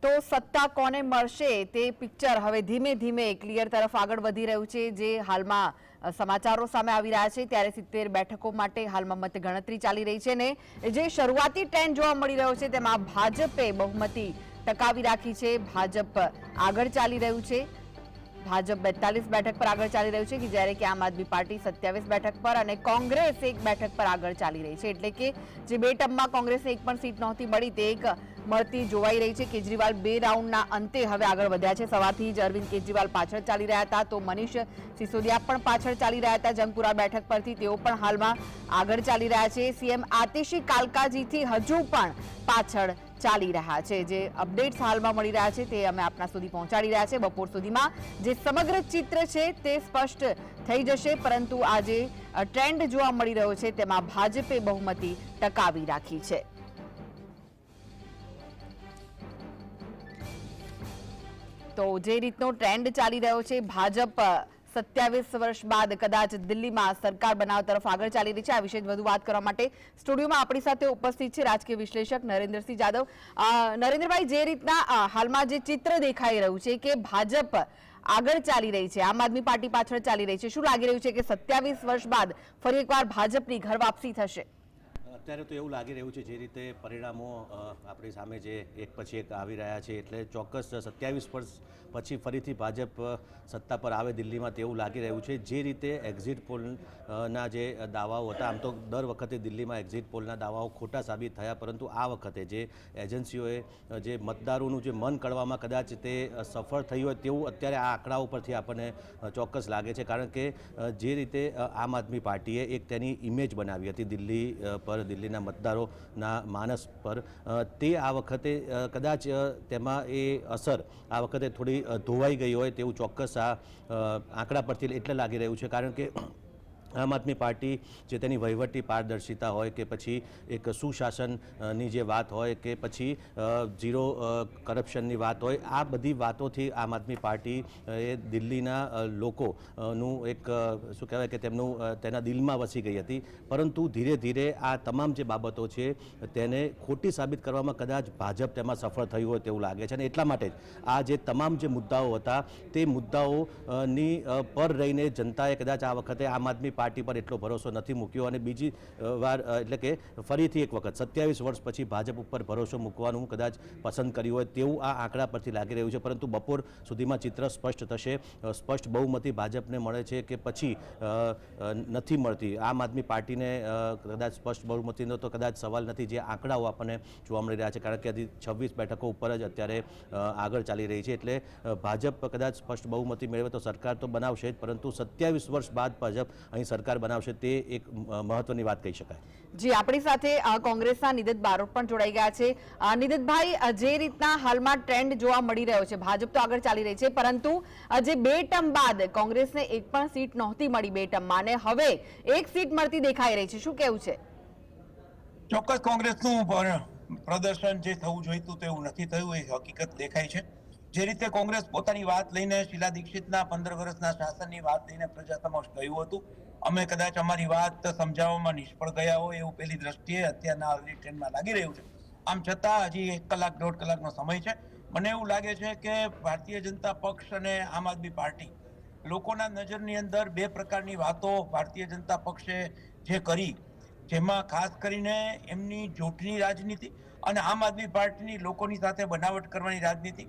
તો સત્તા કોને મળશે તે પિક્ચર હવે ધીમે ધીમે ક્લિયર તરફ આગળ વધી રહ્યું છે। જે હાલમાં સમાચારો સામે આવી રહ્યા છે ત્યારે 70 બેઠકો માટે હાલમાં મતગણતરી ચાલી રહી છે ને જે શરૂઆતી ટ્રેન્ડ જોવા મળી રહ્યો છે તેમાં ભાજપે બહુમતી ટકાવી રાખી છે। ભાજપ આગળ ચાલી રહ્યું છે। ભાજપ 42 બેઠક પર આગળ ચાલી રહ્યું છે કે જ્યારે કે આમ આદમી પાર્ટી 27 બેઠક પર અને કોંગ્રેસ 1 બેઠક પર આગળ ચાલી રહી છે। એટલે કે જે બે ટર્મમાં કોંગ્રેસને એક પણ સીટ નહોતી મળી તે એક મળતી જોવાઈ રહી છે। કેજરીવાલ બે રાઉન્ડના અંતે હવે આગળ વધ્યા છે। સવારથી જ અરવિંદ કેજરીવાલ પાછળ ચાલી રહ્યા હતા તો મનીષ સિસોદિયા પણ પાછળ ચાલી રહ્યા હતા। જંગપુરા બેઠક પરથી તેઓ પણ હાલમાં આગળ ચાલી રહ્યા છે। સીએમ આતિશી કાલકાજીથી હજુ પણ પાછળ ચાલી રહ્યા છે। જે અપડેટ્સ હાલમાં મળી રહ્યા છે તે અમે આપના સુધી પહોંચાડી રહ્યા છે। બપોર સુધીમાં જે સમગ્ર ચિત્ર છે તે સ્પષ્ટ થઈ જશે, પરંતુ આ જે ટ્રેન્ડ જોવા મળી રહ્યો છે તેમાં ભાજપે બહુમતી ટકાવી રાખી છે। તો જે રીતનો ટ્રેન્ડ ચાલી રહ્યો છે, ભાજપ 27 વર્ષ બાદ કદાચ દિલ્હીમાં સરકાર બનાવવા તરફ આગળ ચાલી રહી છે। આ વિશે વધુ વાત કરવા માટે સ્ટુડિયોમાં આપણી સાથે ઉપસ્થિત છે રાજકીય વિશ્લેષક નરેન્દ્રસિંહ જાદવ। નરેન્દ્રભાઈ, જે રીતના હાલમાં જે ચિત્ર દેખાઈ રહ્યું છે કે ભાજપ આગળ ચાલી રહી છે, આમ આદમી પાર્ટી પાછળ ચાલી રહી છે, શું લાગી રહ્યું છે કે 27 વર્ષ બાદ ફરી એકવાર ભાજપની ઘર વાપસી થશે? અત્યારે તો એવું લાગી રહ્યું છે જે રીતે પરિણામો આપણી સામે જે એક પછી એક આવી રહ્યા છે એટલે ચોક્કસ 27 વર્ષ પછી ફરીથી ભાજપ સત્તા પર આવે દિલ્હીમાં તેવું લાગી રહ્યું છે। જે રીતે એક્ઝિટ પોલના જે દાવાઓ હતા, આમ તો દર વખતે દિલ્હીમાં એક્ઝિટ પોલના દાવાઓ ખોટા સાબિત થયા, પરંતુ આ વખતે જે એજન્સીઓએ જે મતદારોનું જે મન કળવામાં કદાચ તે સફળ થયું હોય તેવું અત્યારે આ આંકડાઓ પરથી આપણને ચોક્કસ લાગે છે। કારણ કે જે રીતે આમ આદમી પાર્ટીએ એક તેની ઇમેજ બનાવી હતી દિલ્હી પર, દિલ્હીના મતદારોના માનસ પર, તે આ વખતે કદાચ તેમાં એ અસર આ વખતે થોડી ધોવાઈ ગઈ હોય તેવું ચોક્કસ આ આંકડા પરથી એટલે લાગી રહ્યું છે। કારણ કે આમ આદમી પાર્ટી જે તેની વહીવટી પારદર્શિતા હોય કે પછી એક સુશાસનની જે વાત હોય કે પછી ઝીરો કરપ્શનની વાત હોય, આ બધી વાતોથી આમ આદમી પાર્ટી એ દિલ્હીના લોકોનું એક શું કહેવાય કે તેના દિલમાં વસી ગઈ હતી। પરંતુ ધીરે ધીરે આ તમામ જે બાબતો છે તેને ખોટી સાબિત કરવામાં કદાચ ભાજપ તેમાં સફળ થયું હોય તેવું લાગે છે અને એટલા માટે જ આ જે તમામ જે મુદ્દાઓ હતા તે મુદ્દાઓની પર રહીને જનતાએ કદાચ આ વખતે આમ આદમી પાર્ટી પર એટલો ભરોસો નથી મૂક્યો અને બીજી વાર એટલે કે ફરીથી એક વખત 27 વર્ષ પછી ભાજપ ઉપર ભરોસો મૂકવાનું કદાચ પસંદ કર્યું હોય તેવું આ આંકડા પરથી લાગી રહ્યું છે। પરંતુ બપોર સુધીમાં ચિત્ર સ્પષ્ટ થશે। સ્પષ્ટ બહુમતી ભાજપને મળે છે કે પછી નથી મળતી આમ આદમી પાર્ટીને કદાચ સ્પષ્ટ બહુમતીનો તો કદાચ સવાલ નથી, જે આંકડાઓ આપણને જોવા મળી રહ્યા છે। કારણ કે હજી 26 બેઠકો ઉપર જ અત્યારે આગળ ચાલી રહી છે એટલે ભાજપ કદાચ સ્પષ્ટ બહુમતી મેળવે તો સરકાર તો બનાવશે જ, પરંતુ 27 વર્ષ બાદ ભાજપ અહીં સરકાર બનાવશે તે એક મહત્વની વાત કહી શકાય। જી, આપણી સાથે કોંગ્રેસના નિદિત બારોટ પણ જોડાઈ ગયા છે। નિદિતભાઈ, જે રીતના હાલમાં ટ્રેન્ડ જોવા મળી રહ્યો છે, ભાજપ તો આગળ ચાલી રહી છે, પરંતુ જે બે ટર્મ બાદ કોંગ્રેસને એક પણ સીટ નહોતી મળી બે ટર્મમાં અને હવે એક સીટ મળતી દેખાઈ રહી છે, શું કેવું છે? ચોક્કસ કોંગ્રેસનું પ્રદર્શન જે થવું જોઈતું તેવું નથી થયું એ હકીકત દેખાય છે। જે રીતે કોંગ્રેસ પોતાની વાત લઈને શીલા દીક્ષિતના 15 વર્ષના શાસનની વાત લઈને પ્રજા સમક્ષ કહ્યું હતું, અમે કદાચ અમારી વાત સમજાવવામાં નિષ્ફળ ગયા હોય એવું પેલી દ્રષ્ટિએ અત્યારના અર્લી ટ્રેન્ડમાં લાગી રહ્યું છે। આમ છતાં હજી 1 કલાક 1.5 કલાકનો સમય છે। મને એવું લાગે છે કે ભારતીય જનતા પક્ષ અને આમ આદમી પાર્ટી લોકોના નજરની અંદર બે પ્રકારની વાતો ભારતીય જનતા પક્ષે જે કરી, જેમાં ખાસ કરીને એમની જૂઠની રાજનીતિ અને આમ આદમી પાર્ટીની લોકોની સાથે બનાવટ કરવાની રાજનીતિ,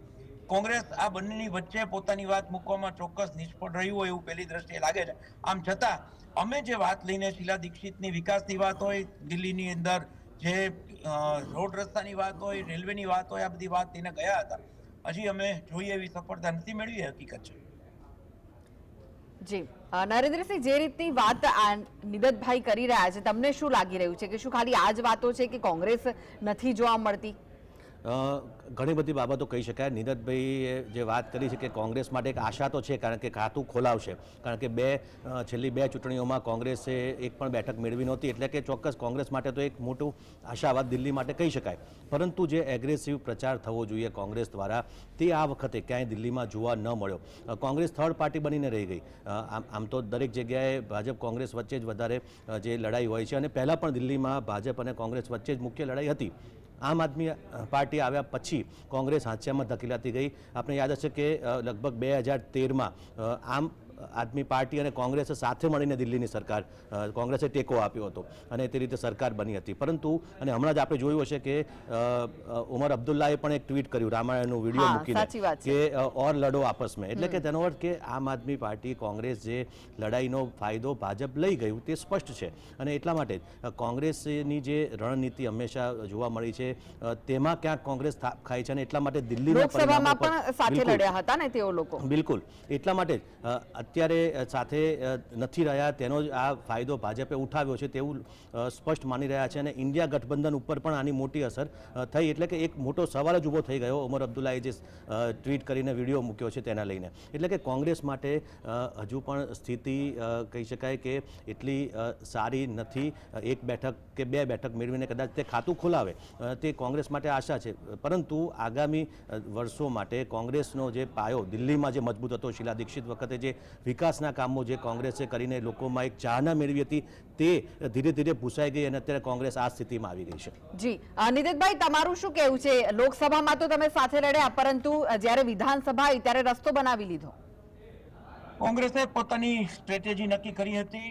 કોંગ્રેસ આ બંનેની વચ્ચે પોતાની વાત મૂકવામાં ચોક્કસ નિષ્ફળ રહ્યું હોય એવું પહેલી દ્રષ્ટિએ લાગે છે। આમ છતાં અમે જે વાત લઈને શીલા દીક્ષિતની વિકાસની વાત હોય, દિલ્હીની અંદર જે રોડ રસ્તાની વાત હોય, રેલવેની વાત હોય, આ બધી વાત લઈને ગયા હતા, હજી અમે જોઈએ એવી સફળતા નથી મેળવી, હકીકત છે। જી નરેન્દ્રસિંહ, જે રીતની વાત નિદતભાઈ કરી રહ્યા છે, તમને શું લાગી રહ્યું છે કે શું ખાલી આ જ વાતો છે કે કોંગ્રેસ નથી જોવા મળતી? ઘણી બધી બાબતો કહી શકાય। નિદતભાઈએ જે વાત કરી છે કે કોંગ્રેસ માટે એક આશા તો છે, કારણ કે ખાતું ખોલાવશે, કારણ કે છેલ્લી બે ચૂંટણીઓમાં કોંગ્રેસે એક પણ બેઠક મેળવી નહોતી, એટલે કે ચોક્કસ કોંગ્રેસ માટે તો એક મોટું આશાવાદ દિલ્હી માટે કહી શકાય। પરંતુ જે એગ્રેસિવ પ્રચાર થવો જોઈએ કોંગ્રેસ દ્વારા તે આ વખતે ક્યાંય દિલ્હીમાં જોવા ન મળ્યો। કોંગ્રેસ થર્ડ પાર્ટી બનીને રહી ગઈ। આમ તો દરેક જગ્યાએ ભાજપ કોંગ્રેસ વચ્ચે જ વધારે જે લડાઈ હોય છે અને પહેલાં પણ દિલ્હીમાં ભાજપ અને કોંગ્રેસ વચ્ચે જ મુખ્ય લડાઈ હતી, આમ આદમી પાર્ટી આવ્યા પછી કોંગ્રેસ હાંસિયામાં ધકેલાતી ગઈ. આપણે યાદ હશે કે લગભગ 2013માં આમ આદમી પાર્ટી અને કોંગ્રેસે સાથે મળીને દિલ્હીની સરકાર કોંગ્રેસે ટેકો આપ્યો હતો અને તે રીતે સરકાર બની હતી. પરંતુ અને હમણાં જ આપણે જોયું હશે કે ઉમર અબ્દુલ્લાએ પણ એક ટ્વીટ કર્યું રામાયણનું વિડીયો મૂકીને કે ઓર લડો આપસમાં, એટલે કે તેનો અર્થ કે આમ આદમી પાર્ટી કોંગ્રેસ જે લડાઈનો ફાયદો ભાજપ લઈ ગયું તે સ્પષ્ટ છે. અને એટલા માટે કોંગ્રેસની જે રણનીતિ હંમેશા જોવા મળી છે તેમાં ક્યાંક કોંગ્રેસ થાપ ખાય છે અને એટલા માટે દિલ્હીના લોકસભામાં પણ સાથે લડ્યા હતા ને તેઓ લોકો. બિલકુલ, એટલા માટે અત્યારે સાથે નથી રહ્યા તેનો જ આ ફાયદો ભાજપે ઉઠાવ્યો છે તેવું સ્પષ્ટ માની રહ્યા છે. અને ઇન્ડિયા ગઠબંધન ઉપર પણ આની મોટી અસર થઈ, એટલે કે એક મોટો સવાલ જ ઊભો થઈ ગયો ઉમર અબ્દુલ્લાએ જે ટ્વીટ કરીને વિડીયો મૂક્યો છે તેના લઈને. એટલે કે કોંગ્રેસ માટે હજુ પણ સ્થિતિ કહી શકાય કે એટલી સારી નથી. એક બેઠક કે બે બેઠક મેળવીને કદાચ તે ખાતું ખોલાવે તે કોંગ્રેસ માટે આશા છે. પરંતુ આગામી વર્ષો માટે કોંગ્રેસનો જે પાયો દિલ્હીમાં જે મજબૂત હતો, શીલા દીક્ષિત વખતે જે વિકાસના કામો જે કોંગ્રેસે કરીને લોકોમાં એક ચાહના મેળવી હતી તે ધીરે ધીરે ભૂસાઈ ગઈ અને અત્યારે કોંગ્રેસ આ સ્થિતિમાં આવી ગઈ છે. જી નિતિનભાઈ, તમારું શું કહેવું છે? લોકસભામાં તો તમે સાથે લડ્યા, પરંતુ જ્યારે વિધાનસભા આવી ત્યારે રસ્તો બનાવી લીધો. કોંગ્રેસે પોતાની સ્ટ્રેટેજી નક્કી કરી હતી,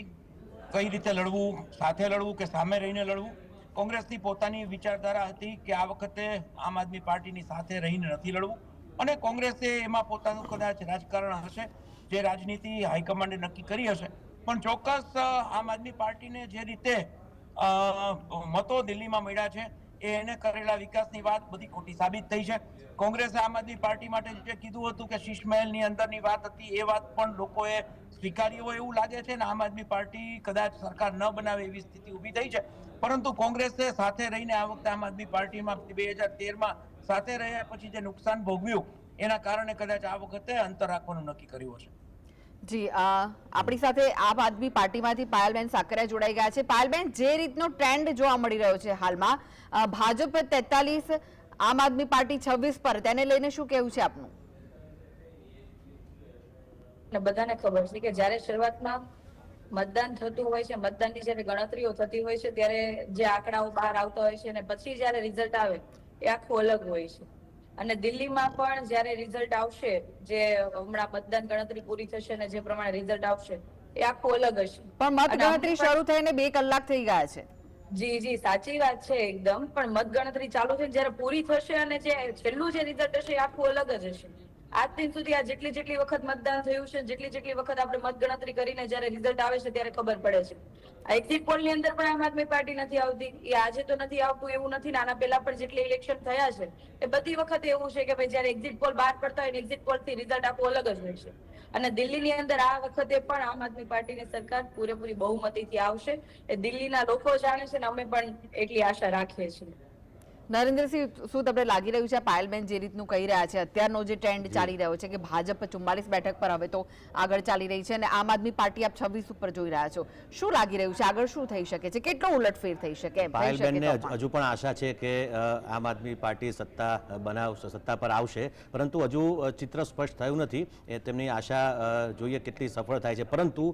કઈ રીતે લડવું, સાથે લડવું કે સામે રહીને લડવું. કોંગ્રેસની પોતાની વિચારધારા હતી કે આ વખતે આમ આદમી પાર્ટીની સાથે રહીને નથી લડવું, અને કોંગ્રેસે એમાં પોતાનું કદાચ રાજકારણ હશે, જે રાજનીતિ હાઈકમાન્ડે નક્કી કરી હશે. પણ ચોક્કસ આમ આદમી પાર્ટીને જે રીતે મતો દિલ્હીમાં મળ્યા છે એને કરેલા વિકાસની વાત બધી ખોટી સાબિત થઈ છે. કોંગ્રેસે આમ આદમી પાર્ટી માટે જે કીધું હતું કે શીશ મહેલની અંદરની વાત હતી એ વાત પણ લોકોએ સ્વીકારી હોય એવું લાગે છે. ને આમ આદમી પાર્ટી કદાચ સરકાર ન બનાવે એવી સ્થિતિ ઊભી થઈ છે. પરંતુ કોંગ્રેસે સાથે રહીને આ વખતે આમ આદમી પાર્ટીમાં 2013માં સાથે રહ્યા પછી જે નુકસાન ભોગવ્યું એના કારણે કદાચ આ વખતે અંતર રાખવાનું નક્કી કર્યું હશે. જી આપણી સાથે આમ આદમી પાર્ટીમાંથી પાયલબેન સાકરિયા જોડાઈ ગયા છે. પાયલબેન, જે રીતનો ટ્રેન્ડ જોવા મળી રહ્યો છે હાલમાં, ભાજપ 43, આમ આદમી પાર્ટી 26 પર, તેને લઈને શું કહેવું છે આપનું? બધાને ખબર છે કે જ્યારે શરૂઆતમાં મતદાન થતું હોય છે, મતદાનની જ્યારે ગણતરીઓ થતી હોય છે ત્યારે જે આંકડાઓ બહાર આવતા હોય છે અને પછી જ્યારે રિઝલ્ટ આવે એ આખું અલગ હોય છે. અને દિલ્હીમાં પણ જ્યારે રિઝલ્ટ આવશે, જે હમણાં મતદાન ગણતરી પૂરી થશે અને જે પ્રમાણે રિઝલ્ટ આવશે એ આખું અલગ હશે. પણ મત ગણતરી શરૂ થઈને 2 કલાક થઈ ગયા છે. જી સાચી વાત છે એકદમ. પણ મત ગણતરી ચાલુ થઈને જ્યારે પૂરી થશે અને જે છેલ્લું જે રિઝલ્ટ હશે એ આખું અલગ જ હશે. આજ દિન સુધી આ જેટલી વખત મતદાન થયું છે, જેટલી વખત આપણે મત ગણતરી કરીને જ્યારે રિઝલ્ટ આવે છે ત્યારે ખબર પડે છે. આ એક્ઝિટ પોલ ની અંદર પણ આમ આદમી પાર્ટી નથી આવતી, એ આજે તો નથી આવતું એવું નથી. નાના પહેલા પણ જેટલી ઇલેક્શન થયા છે એ બધી વખતે એવું છે કે ભાઈ જ્યારે એક્ઝિટ પોલ બહાર પડતા હોય ને એક્ઝિટ પોલ થી રિઝલ્ટ આખું અલગ જ હોય છે. અને દિલ્હીની અંદર આ વખતે પણ આમ આદમી પાર્ટીની સરકાર પૂરેપૂરી બહુમતીથી આવશે એ દિલ્હીના લોકો જાણે છે ને અમે પણ એટલી આશા રાખીએ છીએ. નરેન્દ્રસિંહ, શું તમને લાગી રહ્યું છે પાયલબેન જે રીતનું કહી રહ્યા છે, અત્યારનો જે ટ્રેન્ડ ચાલી રહ્યો છે કે ભાજપ 44 બેઠક પર હવે તો આગળ ચાલી રહી છે અને આમ આદમી પાર્ટી આપ 26 ઉપર જોઈ રહ્યા છો, શું લાગી રહ્યું છે આગળ શું થઈ શકે છે? કેટલો ઉલટફેર થઈ શકે? પાયલબેનને હજુ પણ આશા છે કે આમ આદમી પાર્ટી સત્તા પર આવશે, પરંતુ હજુ ચિત્ર સ્પષ્ટ થયું નથી. એ તેમની આશા જોઈએ કેટલી સફળ થાય છે. પરંતુ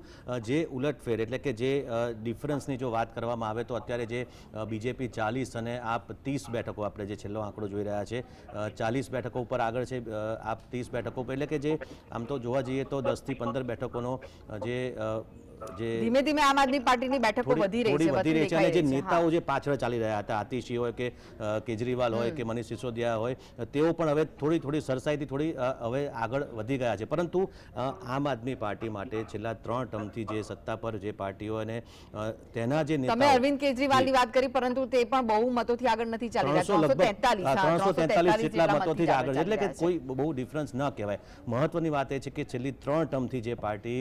જે ઉલટફેર એટલે કે જે ડિફરન્સની જો વાત કરવામાં આવે તો અત્યારે જે બીજેપી 40 અને આપ 30 બેઠકો, આપણે જે છેલ્લો આંકડો જોઈ રહ્યા છે 40 બેઠકો ઉપર આગળ છે, આપ 30 બેઠકો ઉપર, એટલે કે જે આમ તો જોવા જઈએ તો 10 થી 15 બેઠકોનો જે ધીમે ધીમે આમ આદમી પાર્ટીની બેઠકો વધી રહી છે અને જે નેતાઓ જે પાછળ ચાલી રહ્યા હતા, આતિશી હોય કે કેજરીવાલ હોય કે મનીષ સિસોદિયા હોય, તેઓ પણ હવે થોડી સરસાઈથી હવે આગળ વધી ગયા છે. પરંતુ આમ આદમી પાર્ટી માટે છેલ્લા 3 ટર્મથી જે સત્તા પર જે પાર્ટીઓ અને તેના જે નેતાઓ, તમે અરવિંદ કેજરીવાલની વાત કરી, પરંતુ તે પણ બહુ મતોથી આગળ નથી ચાલી રહ્યા. 343 જેટલા મતોથી જ આગળ, એટલે કે કોઈ બહુ ડિફરન્સ ન કહેવાય. મહત્વની વાત એ છે કે છેલ્લી 3 ટર્મથી જે પાર્ટી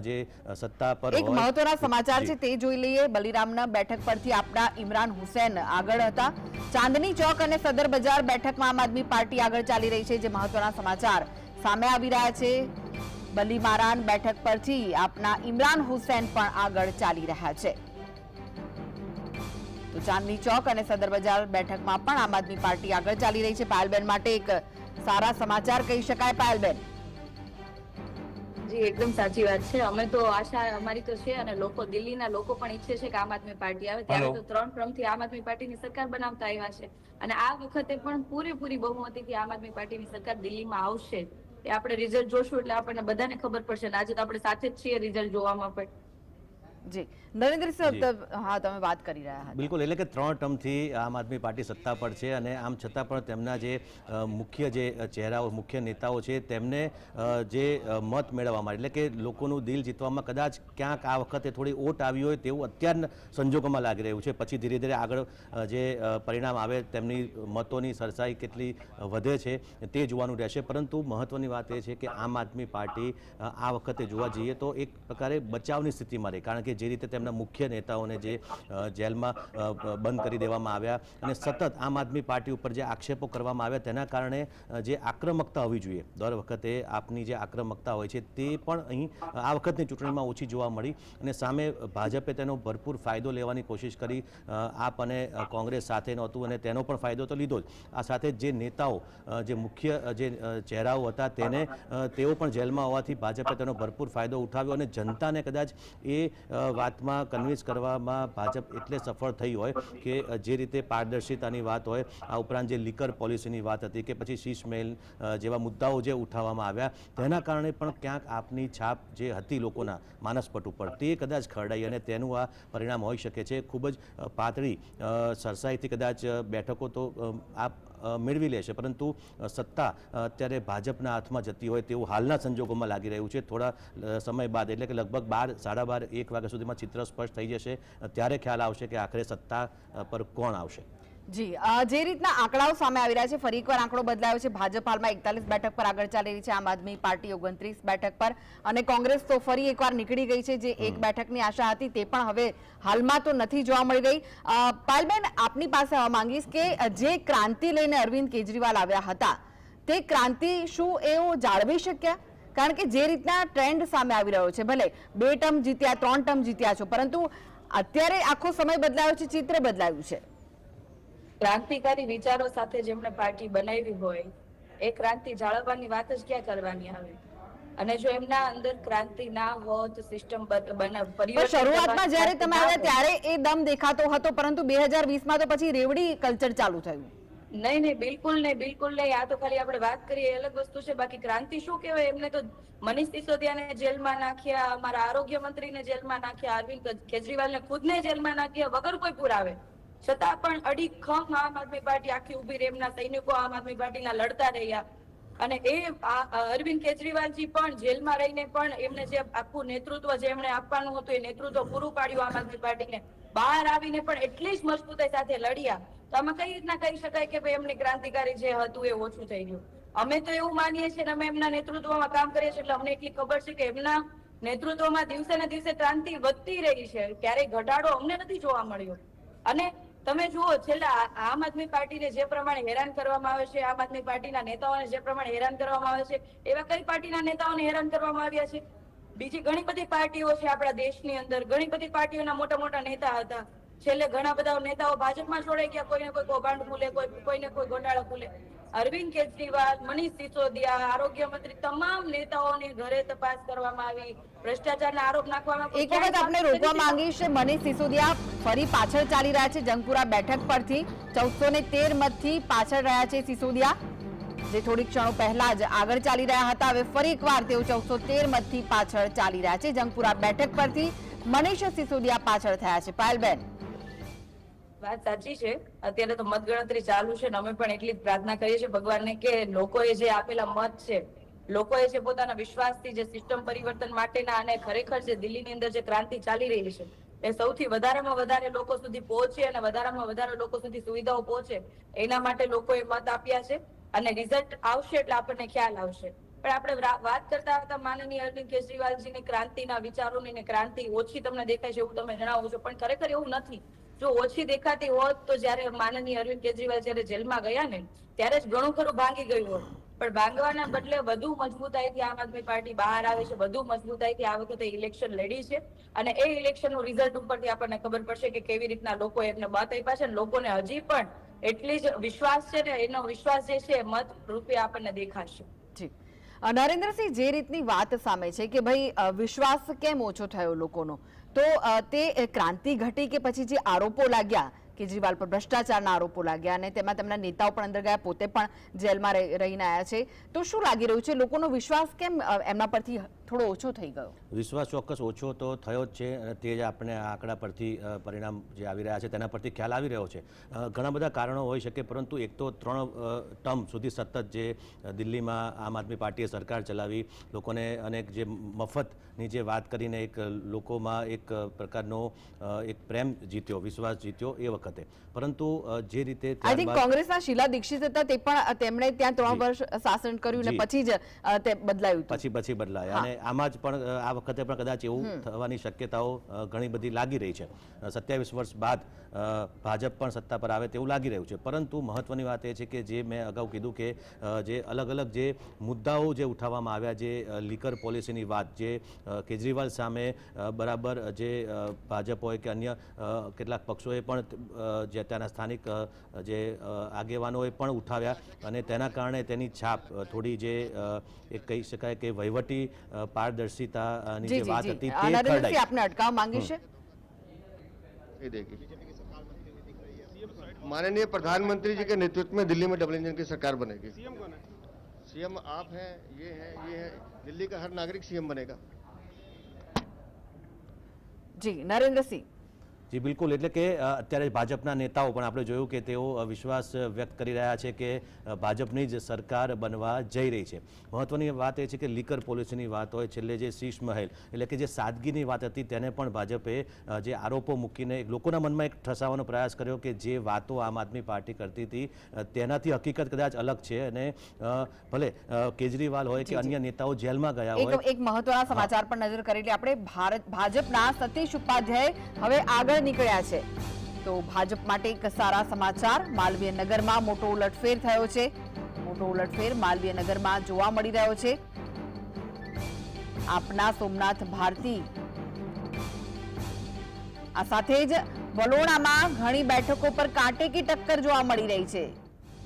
જે સત્તા પર, એક મહત્વના સમાચાર છે તે જોઈ લઈએ. બલિરામના બેઠક પરથી આપણા ઇમરાન હુસૈન આગળ હતા. ચાંદની ચોક અને સદર બજાર બેઠકમાં આમ આદમી પાર્ટી આગળ ચાલી રહી છે. જે મહત્વના સમાચાર સામે આવી રહ્યા છે, બલીમારાન બેઠક પરથી આપના ઇમરાન હુસૈન પણ આગળ ચાલી રહ્યા છે. તો ચાંદની ચોક અને સદર બજાર બેઠકમાં પણ આમ આદમી પાર્ટી આગળ ચાલી રહી છે. પાયલબેન માટે એક સારા સમાચાર કહી શકાય. પાયલબેન, જી એકદમ સાચી વાત છે. અમે તો આશા અમારી તો છે અને લોકો દિલ્હીના લોકો પણ ઈચ્છે છે કે આમ આદમી પાર્ટી આવે. ત્યારે તો 3 ટર્મથી આમ આદમી પાર્ટીની સરકાર બનાવતા આવ્યા છે અને આ વખતે પણ પૂરેપૂરી બહુમતીથી આમ આદમી પાર્ટીની સરકાર દિલ્હીમાં આવશે. એ આપણે રિઝલ્ટ જોશું એટલે આપણને બધાને ખબર પડશે અને આજે તો આપણે સાથે જ છીએ રિઝલ્ટ જોવામાં પણ. જી નરેન્દ્રસિંહ, હા તમે વાત કરી રહ્યા હતા. બિલકુલ, એટલે કે 3 ટર્મથી આમ આદમી પાર્ટી સત્તા પર છે અને આમ છતાં પણ તેમના જે મુખ્ય જે ચહેરાઓ, મુખ્ય નેતાઓ છે તેમને જે મત મેળવવામાં એટલે કે લોકોનું દિલ જીતવામાં કદાચ ક્યાંક આ વખતે થોડી ઓટ આવી હોય તેવું અત્યારના સંજોગોમાં લાગી રહ્યું છે. પછી ધીરે ધીરે આગળ જે પરિણામ આવે તેમની મતોની સરસાઈ કેટલી વધે છે તે જોવાનું રહેશે. પરંતુ મહત્વની વાત એ છે કે આમ આદમી પાર્ટી આ વખતે જોવા જઈએ તો એક પ્રકારે બચાવની સ્થિતિમાં રહી, કારણ કે જે રીતે તેમના મુખ્ય નેતાઓને જે જેલમાં બંધ કરી દેવામાં આવ્યા અને સતત આમ આદમી પાર્ટી ઉપર જે આક્ષેપો કરવામાં આવ્યા તેના કારણે જે આક્રમકતા હોવી જોઈએ, દર વખતે આપની જે આક્રમકતા હોય છે તે પણ અહીં આ વખતની ચૂંટણીમાં ઓછી જોવા મળી અને સામે ભાજપે તેનો ભરપૂર ફાયદો લેવાની કોશિશ કરી. આપ અને કોંગ્રેસ સાથે નહોતું અને તેનો પણ ફાયદો તો લીધો જ. આ સાથે જે નેતાઓ, જે મુખ્ય જે ચહેરાઓ હતા તેઓ પણ જેલમાં હોવાથી ભાજપે તેનો ભરપૂર ફાયદો ઉઠાવ્યો અને જનતાને કદાચ એ વાતમાં કન્વિન્સ કરવામાં ભાજપ એટલે સફળ થઈ હોય કે જે રીતે પારદર્શિતાની વાત હોય, આ ઉપરાંત જે લીકર પોલિસીની વાત હતી કે પછી શીશ મહેલ જેવા મુદ્દાઓ જે ઉઠાવવામાં આવ્યા તેના કારણે પણ ક્યાંક આપની છાપ જે હતી લોકોના માનસપટ ઉપર તે કદાચ ખરડાઈ અને તેનું આ પરિણામ હોઈ શકે છે. ખૂબ જ પાતળી સરસાઈથી કદાચ બેઠકો તો આપ મેળવી લેશે, પરંતુ સત્તા અત્યારે ભાજપના હાથમાં જતી હોય તેવું હાલના સંજોગોમાં લાગી રહ્યું છે. થોડા સમય બાદ એટલે કે લગભગ 12, 12:30, 1 વાગ્યા સુધીમાં ચિત્ર સ્પષ્ટ થઈ જશે, ત્યારે ખ્યાલ આવશે કે આખરે સત્તા પર કોણ આવશે. જી, જે રીતના આંકડાઓ સામે આવી રહ્યા છે, ફરી એકવાર આંકડો બદલાયો છે. ભાજપ હાલમાં 41 બેઠક પર આગળ ચાલી રહી છે, આમ આદમી પાર્ટી 29 બેઠક પર અને કોંગ્રેસ તો ફરી એકવાર નીકળી ગઈ છે. જે 1 બેઠકની આશા હતી તે પણ હવે હાલમાં તો નથી જોવા મળી ગઈ. પાયલબેન, આપની પાસે આવવા માંગીશ કે જે ક્રાંતિ લઈને અરવિંદ કેજરીવાલ આવ્યા હતા તે ક્રાંતિ શું એઓ જાળવી શક્યા? કારણ કે જે રીતના ટ્રેન્ડ સામે આવી રહ્યો છે, ભલે 2 ટર્મ જીત્યા, 3 ટર્મ જીત્યા છો, પરંતુ અત્યારે આખો સમય બદલાયો છે, ચિત્ર બદલાયું છે. ક્રાંતિકારી વિચારો સાથે જેમણે પાર્ટી બનાવી હોય એ ક્રાંતિ જાળવવાની વાત જ ક્યાં કરવાની આવે? અને જો એમના અંદર ક્રાંતિ ના હોત, સિસ્ટમ શરૂઆતમાં જ્યારે તમે આવ્યા ત્યારે એ દમ દેખાતો હતો, પરંતુ 2020માં તો પછી રેવડી કલ્ચર ચાલુ થયું. નહીં, બિલકુલ નહીં. આ તો ખાલી આપણે વાત કરીએ એ અલગ વસ્તુ છે. બાકી ક્રાંતિ શું કહેવાય? એમને તો મનીષ સિસોદિયાને જેલમાં નાખ્યા, અમારા આરોગ્ય મંત્રીને જેલમાં નાખ્યા, અરવિંદ કેજરીવાલને ખુદને જેલમાં નાખ્યા વગર કોઈ પુરાવે, છતાં પણ અડીખમ આમ આદમી પાર્ટી આખી ઉભી રહી. એમના સૈનિકો આમ આદમી પાર્ટીના લડતા રહ્યા અને એ અરવિંદ કેજરીવાલજી પણ જેલમાં રહીને પણ એમને જે આખું નેતૃત્વ જે એમણે આપવાનું હતું એ નેતૃત્વ પૂરું પાડ્યું આમ આદમી પાર્ટીને. બહાર આવીને પણ એટલી જ મજબૂતાઈ સાથે લડ્યા. તો આમાં કઈ રીતના કહી શકાય કે ભાઈ એમની ક્રાંતિકારી જે હતું એ ઓછું થઈ ગયું? અમે તો એવું માનીએ છીએ અને અમે એમના નેતૃત્વમાં કામ કરીએ છીએ એટલે અમને એટલી ખબર છે કે એમના નેતૃત્વમાં દિવસે ને દિવસે ક્રાંતિ વધતી રહી છે. ક્યારેય ઘટાડો અમને નથી જોવા મળ્યો. અને તમે જુઓ, છેલ્લા આમ આદમી પાર્ટીને જે પ્રમાણે હેરાન કરવામાં આવે છે, આમ આદમી પાર્ટીના નેતાઓને જે પ્રમાણે હેરાન કરવામાં આવે છે, એવા કઈ પાર્ટીના નેતાઓને હેરાન કરવામાં આવ્યા છે? બીજી ઘણી બધી પાર્ટીઓ છે આપણા દેશની અંદર, ઘણી બધી પાર્ટીઓના મોટા મોટા નેતા હતા. છેલ્લે ઘણા બધા નેતાઓ ભાજપમાં જોડાઈ ગયા, કોઈને કોઈ કૌભાંડ ખુલે, કોઈને કોઈ ગોટાળો ખુલે. અરવિંદ કેજરીવાલ, મનીષ સિસોદિયા, આરોગ્ય મંત્રી, તમામ નેતાઓની ઘરે તપાસ કરવામાં આવી, ભ્રષ્ટાચારના આરોપ નાખવામાં. એક વખત આપણે રોકવા માંગીશ, મનીષ સિસોદિયા ફરી પાછળ ચાલી રહ્યા છે જંગપુરા બેઠક પરથી. 1413 મતથી પાછળ રહ્યા છે સિસોદિયા, જે થોડી ક્ષણો પહેલા જ આગળ ચાલી રહ્યા હતા. હવે ફરી એકવાર તેઓ 1413 મતથી પાછળ ચાલી રહ્યા છે જંગપુરા બેઠક પરથી. મનીષ સિસોદિયા પાછળ થયા છે. પાયલબેન, વાત સાચી છે. અત્યારે તો મતગણતરી ચાલુ છે અને અમે પણ એટલી પ્રાર્થના કરીએ છીએ ભગવાનને કે લોકોએ જે આપેલા મત છે, લોકોએ જે પોતાના વિશ્વાસથી જે સિસ્ટમ પરિવર્તન માટેના અને ખરેખર જે દિલ્હીની અંદર જે ક્રાંતિ ચાલી રહી છે એ સૌથી વધારેમાં વધારે લોકો સુધી પહોંચે અને વધારેમાં વધારે લોકો સુધી સુવિધાઓ પહોંચે, એના માટે લોકોએ મત આપ્યા છે. અને રિઝલ્ટ આવશે એટલે આપણને ખ્યાલ આવશે. પણ આપણે વાત કરતા હતા માનનીય અરવિંદ કેજરીવાલજીની ક્રાંતિના વિચારોની ને ક્રાંતિ ઓછી તમને દેખાય છે એવું તમે જણાવો છો, પણ ખરેખર એવું નથી. જો ઓછી દેખાતી હોત તો જયારે માનનીય અરવિંદ કેજરીવાલ જયારે જેલમાં ગયા ને ત્યારે જ ઘણું ખરું ભાંગી ગયું હોત. પણ ભાંગવાના બદલે વધુ મજબૂતાઈથી આમ આદમી પાર્ટી બહાર આવે છે, વધુ મજબૂતાઈથી આ વખતે ઇલેક્શન લડી છે અને એ ઇલેક્શનનું રિઝલ્ટ ઉપરથી આપણને ખબર પડશે કે કેવી રીતના લોકોએ એમને મત આપ્યા છે. લોકોને હજી પણ એટલી જ વિશ્વાસ છે ને એનો વિશ્વાસ જે છે મત રૂપે આપણને દેખાશે. જી, નરેન્દ્રસિંહ, જે રીતની વાત સામે છે કે ભાઈ વિશ્વાસ કેમ ઓછો થયો લોકોનો, તો તે ક્રાંતિ ઘટી કે પછી જે આરોપો લાગ્યા કેજરીવાલ પર, ભ્રષ્ટાચારના આરોપો લાગ્યા અને તેમાં તેમના નેતાઓ પણ અંદર ગયા, પોતે પણ જેલમાં રહીને આવ્યા છે, તો શું લાગી રહ્યું છે લોકોનો વિશ્વાસ કેમ એમના પરથી થોડો ઓછો થઈ ગયો? વિશ્વાસ ચોક્કસ ઓછો તો થયો જ છે અને તે જ આપણે આ આંકડા પરથી પરિણામ જે આવી રહ્યા છે તેના પરથી ખ્યાલ આવી રહ્યો છે. ઘણા બધા કારણો હોઈ શકે, પરંતુ એક તો 3 ટર્મ સુધી સતત જે દિલ્હીમાં આમ આદમી પાર્ટીએ સરકાર ચલાવી, લોકોને અનેક જે મફતની જે વાત કરીને એક લોકોમાં એક પ્રકારનો એક પ્રેમ જીત્યો, વિશ્વાસ જીત્યો એ વખતે. પરંતુ જે રીતે આઈ થિંક કોંગ્રેસના શીલા દીક્ષિત હતા, તે પણ તેમણે ત્યાં 3 વર્ષ શાસન કર્યું અને પછી જ તે બદલાયું હતું. પછી બદલાયા અને આમાં જ પણ આ વખતે પણ કદાચ એવું થવાની શક્યતાઓ ઘણી બધી લાગી રહી છે. 27 વર્ષ બાદ ભાજપ પણ સત્તા પર આવે તેવું લાગી રહ્યું છે. પરંતુ મહત્વની વાત એ છે કે જે મેં અગાઉ કીધું કે જે અલગ અલગ જે મુદ્દાઓ જે ઉઠાવવામાં આવ્યા, જે લીકર પોલિસીની વાત, જે કેજરીવાલ સામે બરાબર જે ભાજપ હોય કે અન્ય કેટલાક પક્ષોએ પણ જે ત્યાંના સ્થાનિક જે આગેવાનોએ પણ ઉઠાવ્યા અને તેના કારણે તેની છાપ થોડી જે એક કહી શકાય કે વહીવટી પારદર્શિતાની જે વાત હતી તે નરેન્દ્રસિંહ, આપને અટકાવ માંગી છે. माननीय प्रधानमंत्री जी के नेतृत्व में दिल्ली में डबल इंजन की सरकार बनेगी. सीएम कौन है? सीएम आप हैं, ये है. दिल्ली का हर नागरिक सीएम बनेगा. જી નરેન્દ્રસિંહ. જી બિલકુલ, એટલે કે અત્યારે ભાજપના નેતાઓ પણ આપણે જોયું કે તેઓ વિશ્વાસ વ્યક્ત કરી રહ્યા છે કે ભાજપની જ સરકાર બનવા જઈ રહી છે. મહત્વની વાત એ છે કે લીકર પોલિસીની વાત હોય, છેલ્લે જે શીશ મહેલ એટલે કે જે સાદગીની વાત હતી તેને પણ ભાજપે જે આરોપો મૂકીને લોકોના મનમાં એક ઠસાવવાનો પ્રયાસ કર્યો કે જે વાતો આમ આદમી પાર્ટી કરતી હતી તેનાથી હકીકત કદાચ અલગ છે અને ભલે કેજરીવાલ હોય કે અન્ય નેતાઓ જેલમાં ગયા હોય. એક મહત્વના સમાચાર પર નજર કરી લઈએ આપણે. ભાજપના સતીશ ઉપાધ્યાય હવે આગળ નીકળ્યા છે, તો ભાજપ માટે એક સારા સમાચાર. માલવીય નગરમાં મોટો ઉલટફેર થયો છે. મોટો ઉલટફેર માલવીય નગરમાં જોવા મળી રહ્યો છે. આપના સોમનાથ ભારતી. આ સાથે જ વલોણામાં ઘણી બેઠકો પર કાંટે કી ટક્કર જોવા મળી રહી છે.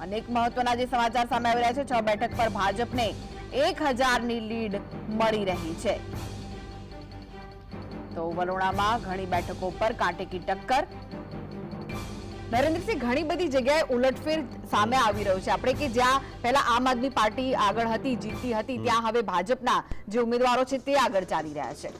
અનેક મહત્વના જે સમાચાર સામે આવી રહ્યા છે. 6 બેઠક પર ભાજપને 1000ની લીડ મળી રહી છે. તો વલોણામાં ઘણી બેઠકો પર કાંટે કી ટક્કર. નરેન્દ્રસિંહ, ઘણી બધી જગ્યાએ ઉલટફેર સામે આવી રહ્યો છે. આપણે કે જ્યાં પહેલા આમ આદમી પાર્ટી આગળ હતી, જીતતી હતી, ત્યાં હવે ભાજપના જે ઉમેદવારો છે તે આગળ ચાલી રહ્યા છે.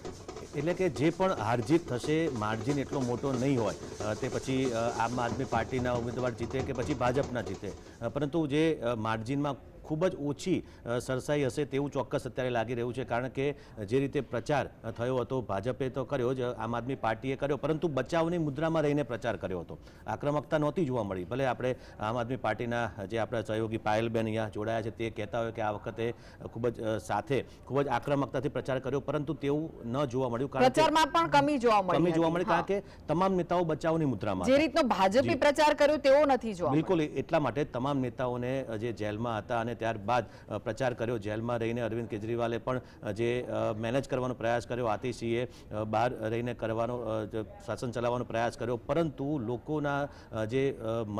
એટલે કે જે પણ હારજીત થશે, માર્જિન એટલો મોટો નહીં હોય, તે પછી આમ આદમી પાર્ટીના ઉમેદવાર જીતે કે પછી ભાજપના જીતે, પરંતુ જે માર્જિનમાં ખૂબ જ ઓછી સરસાઈ હશે તેવું ચોક્કસ અત્યારે લાગી રહ્યું છે. કારણ કે જે રીતે પ્રચાર થયો હતો, ભાજપે તો કર્યો જ, આમ આદમી પાર્ટીએ કર્યો, પરંતુ બચાવની મુદ્રામાં રહીને પ્રચાર કર્યો હતો. આક્રમકતા નહોતી જોવા મળી. ભલે આપણે આમ આદમી પાર્ટીના જે આપણા સહયોગી પાયલબેન અહીંયા જોડાયા છે તે કહેતા હોય કે આ વખતે ખૂબ જ સાથે ખૂબ જ આક્રમકતાથી પ્રચાર કર્યો, પરંતુ તેવું ન જોવા મળ્યું. પ્રચારમાં પણ કમી જોવા મળી, કારણ કે તમામ નેતાઓ બચાવની મુદ્રામાં. જે રીતનો ભાજપે પ્રચાર કર્યો તેવો નથી જોવા. બિલકુલ, એટલા માટે તમામ નેતાઓને જે જેલમાં હતા અને ત્યારબાદ પ્રચાર કર્યો, જેલમાં રહીને અરવિંદ કેજરીવાલે પણ જે મેનેજ કરવાનો પ્રયાસ કર્યો, આતિશીએ બહાર રહીને કરવાનો શાસન ચલાવવાનો પ્રયાસ કર્યો, પરંતુ લોકોના જે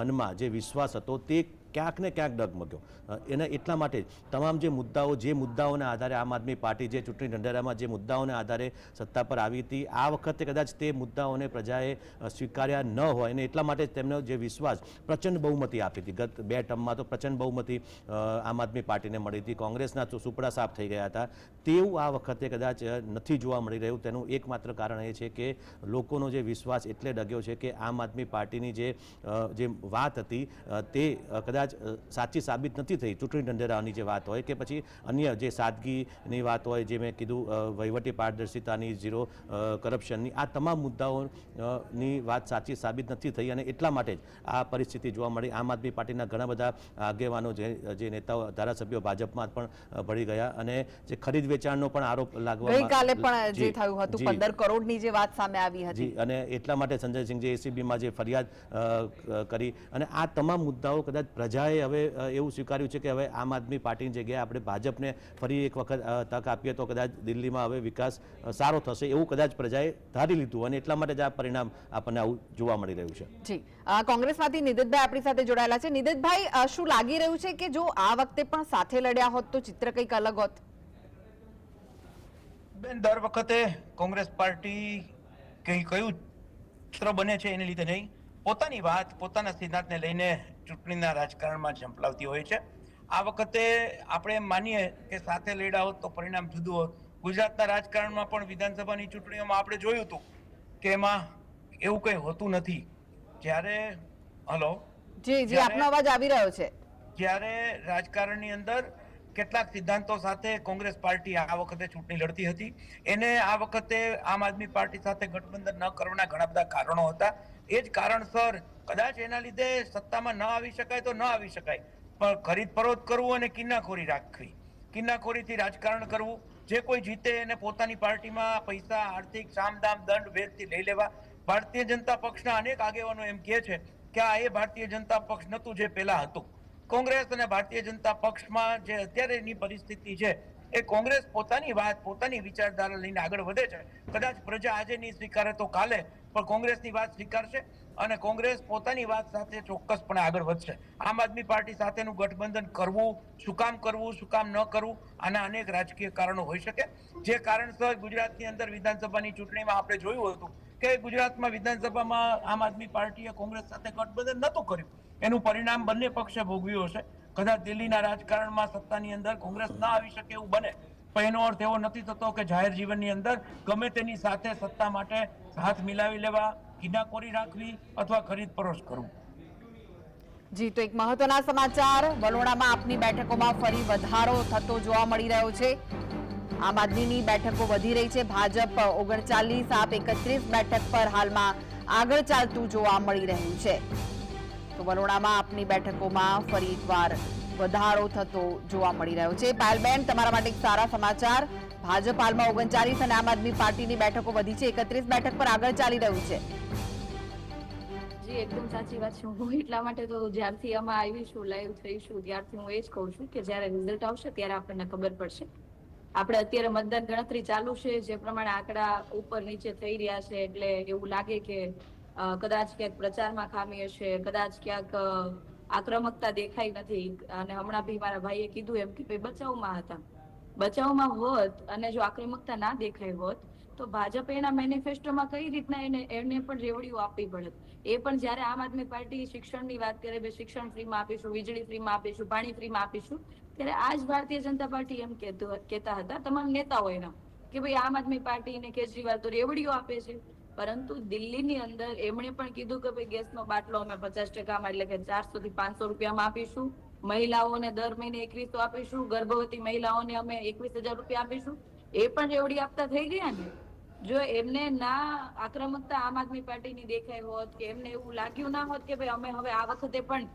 મનમાં જે વિશ્વાસ હતો તે ક્યાંક ને ક્યાંક ડગમગ્યો. એને એટલા માટે તમામ જે મુદ્દાઓના આધારે આમ આદમી પાર્ટી જે ચૂંટણી ઢંઢેરામાં જે મુદ્દાઓના આધારે સત્તા પર આવી હતી, આ વખતે કદાચ તે મુદ્દાઓને પ્રજાએ સ્વીકાર્યા ન હોય અને એટલા માટે તેમનો જે વિશ્વાસ પ્રચંડ બહુમતી આપી હતી. ગત 2 ટર્મમાં તો પ્રચંડ બહુમતી આમ આદમી પાર્ટીને મળી હતી. કોંગ્રેસના સુપડા સાફ થઈ ગયા હતા. તેવું આ વખતે કદાચ નથી જોવા મળી રહ્યું. તેનું એકમાત્ર કારણ એ છે કે લોકોનો જે વિશ્વાસ એટલે ડગ્યો છે કે આમ આદમી પાર્ટીની જે વાત હતી તે કદાચ સાચી સાબિત નથી થઈ. ચૂંટણી ઢંઢેરાની જે વાત હોય કે પછી અન્ય જે સાદગીની વાત હોય, જે મેં કીધું વહીવટી પારદર્શિતાની, ઝીરો કરપ્શનની, આ તમામ મુદ્દાઓની વાત સાચી સાબિત નથી થઈ અને એટલા માટે જ આ પરિસ્થિતિ જોવા મળી. આમ આદમી પાર્ટીના ઘણા બધા આગેવાનો, જે નેતાઓ, ધારાસભ્યો ભાજપમાં પણ ભળી ગયા અને જે ખરીદ વેચાણનો પણ આરોપ લાગવામાં ગઈકાલે પણ જે થયું હતું 15 કરોડની જે વાત સામે આવી હતી, અને એટલા માટે સંજયસિંહ જે એસીબીમાં જે ફરિયાદ કરી અને આ તમામ મુદ્દાઓ કદાચ પ્રજાએ હવે એવું સ્વીકાર્યું છે કે હવે આમ આદમી પાર્ટીની જગ્યાએ આપણે ભાજપને ફરી એક વખત તક આપીએ તો કદાચ દિલ્હીમાં હવે વિકાસ સારો થશે એવું કદાચ પ્રજાએ ધારી લીધું અને એટલા માટે જ આ પરિણામ આપણને આવું જોવા મળી રહ્યું છે. જી, કોંગ્રેસમાંથી નિદિતભાઈ આપણી સાથે જોડાયેલા છે. નિદિતભાઈ, શું લાગી રહ્યું છે કે જો આ વખતે પણ સાથે લડ્યા હોત તો ચિત્ર કંઈક અલગ હોત? બેન, દર વખતે કોંગ્રેસ પાર્ટી કયું ચિત્ર બને છે એને લીધે નહીં, પોતાની વાત પોતાના સિદ્ધાંતને લઈને ચૂંટણીના રાજકારણમાં ઝંપલાવતી હોય છે. આ વખતે આપણે એમ માનીએ કે સાથે લડ્યા હોત તો પરિણામ જુદું હોત. ગુજરાતના રાજકારણમાં પણ વિધાનસભાની ચૂંટણીઓમાં આપણે જોયું હતું કે એમાં એવું કંઈ હોતું નથી. જ્યારે જી, આપનો અવાજ આવી રહ્યો છે. જ્યારે રાજકારણની અંદર કેટલાક સિદ્ધાંતો સાથે કોંગ્રેસ પાર્ટી આ વખતે ચૂંટણી લડતી હતી, એને આ વખતે આમ આદમી પાર્ટી સાથે ગઠબંધન ન કરવાના ઘણા બધા કારણો હતા. એ જ કારણસર કદાચ એના લીધે સત્તામાં ન આવી શકાય તો ન આવી શકાય, પણ ખરીદ ફરોદ કરવું અને કિન્નાખોરી રાખવી, કિન્નાખોરીથી રાજકારણ કરવું, જે કોઈ જીતે એને પોતાની પાર્ટીમાં પૈસા, આર્થિક સામદામ દંડ ભેદથી લઈ લેવા. ભારતીય જનતા પક્ષના અનેક આગેવાનો એમ કહે છે કે આ એ ભારતીય જનતા પક્ષ નહોતું જે પહેલા હતું. કોંગ્રેસ અને ભારતીય જનતા પક્ષમાં જે અત્યારેની પરિસ્થિતિ છે એ કોંગ્રેસ પોતાની વાત પોતાની વિચારધારા લઈને આગળ વધે છે. કદાચ પ્રજા આજે નહીં સ્વીકારે તો કાલે પણ કોંગ્રેસની વાત સ્વીકારશે અને કોંગ્રેસ પોતાની વાત સાથે ચોક્કસપણે આગળ વધશે. આમ આદમી પાર્ટી સાથેનું ગઠબંધન કરવું, શું કામ ન કરવું, આના અનેક રાજકીય કારણો હોઈ શકે. જે કારણસર ગુજરાતની અંદર વિધાનસભાની ચૂંટણીમાં આપણે જોયું હતું કે ગુજરાતમાં વિધાનસભામાં આમ આદમી પાર્ટીએ કોંગ્રેસ સાથે ગઠબંધન નહોતું કર્યું, એનું પરિણામ બંને પક્ષે ભોગવ્યું હશે. કદાચ દિલ્હીના રાજકારણમાં સત્તાની અંદર કોંગ્રેસ ના આવી શકે એવું બને, પણ એનો અર્થ એવો નથી થતો કે જાહેર જીવનની અંદર ગમે તેની સાથે સત્તા માટે હાથ મિલાવી લેવા, કિનાકોરી રાખવી અથવા ખરીદ પરોશ કરવું. જી, તો એક મહત્વના સમાચાર, વલોણામાં આપની બેઠકોમાં ફરી વધારો થતો જોવા મળી રહ્યો છે. આમ આદમીની બેઠકો વધી રહી છે. ભાજપ 39, આપ 31 બેઠક પર હાલમાં આગળ ચાલતું જોવા મળી રહ્યું છે. તો વલોણામાં આપની બેઠકોમાં ફરી એકવાર વધારો થતો જોવા મળી રહ્યો છે. પાયલબેન, તમારા માટે એક સારા સમાચાર, ભાજપ હાલમાં 39 અને આમ આદમી પાર્ટીની બેઠકો વધી છે. 31 બેઠક પર આગળ ચાલી રહ્યું છે. જી, એકદમ સાચી વાત છે. હું એટલા માટે તો જ્યારથી આમાં આવીશું, લાઈવ થઈશું, ત્યારથી હું એ જ કહું છું કે જ્યારે રિઝલ્ટ આવશે ત્યારે આપણને ખબર પડશે. આપણે અત્યારે મતદાન ગણતરી ચાલુ છે, જે પ્રમાણે આંકડા ઉપર નીચે થઈ રહ્યા છે, એટલે એવું લાગે કે કદાચ ક્યાંક પ્રચારમાં ખામી હશે, કદાચ ક્યાંક આક્રમકતા દેખાઈ નથી. અને હમણાં બી મારા ભાઈએ કીધું એમ કે ભાઈ બચાવમાં હતા, બચાવમાં હોત અને જો આક્રમકતા ના દેખાઈ હોત તો ભાજપ એના મેનિફેસ્ટોમાં કઈ રીતના એને પણ રેવડીઓ આપવી પડે. એ પણ જ્યારે આમ આદમી પાર્ટી શિક્ષણની વાત કરે, ભાઈ શિક્ષણ ફ્રીમાં આપીશું, વીજળી ફ્રીમાં આપીશું, પાણી ફ્રીમાં આપીશું, ત્યારે આ જ ભારતીય જનતા પાર્ટી એમ કહેતા હતા તમામ નેતાઓ એના કે ભાઈ આમ આદમી પાર્ટી ને કેજરીવાલ તો રેવડીઓ આપે છે. પરંતુ દિલ્હીની અંદર એમણે પણ કીધું કે ભાઈ ગેસનો બાટલો અમે 50%, એટલે કે 400 થી 500 રૂપિયામાં આપીશું, મહિલાઓને દર મહિને 2100 આપીશું, ગર્ભવતી મહિલાઓને અમે 21,000 રૂપિયા આપીશું. એ પણ રેવડી આપતા થઈ ગયા ને. જો એમને ના આક્રમકતા આમ આદમી પાર્ટીની દેખાઈ હોત કે એમને એવું લાગ્યું ના હોત કે ભાઈ અમે હવે આ વખતે પણ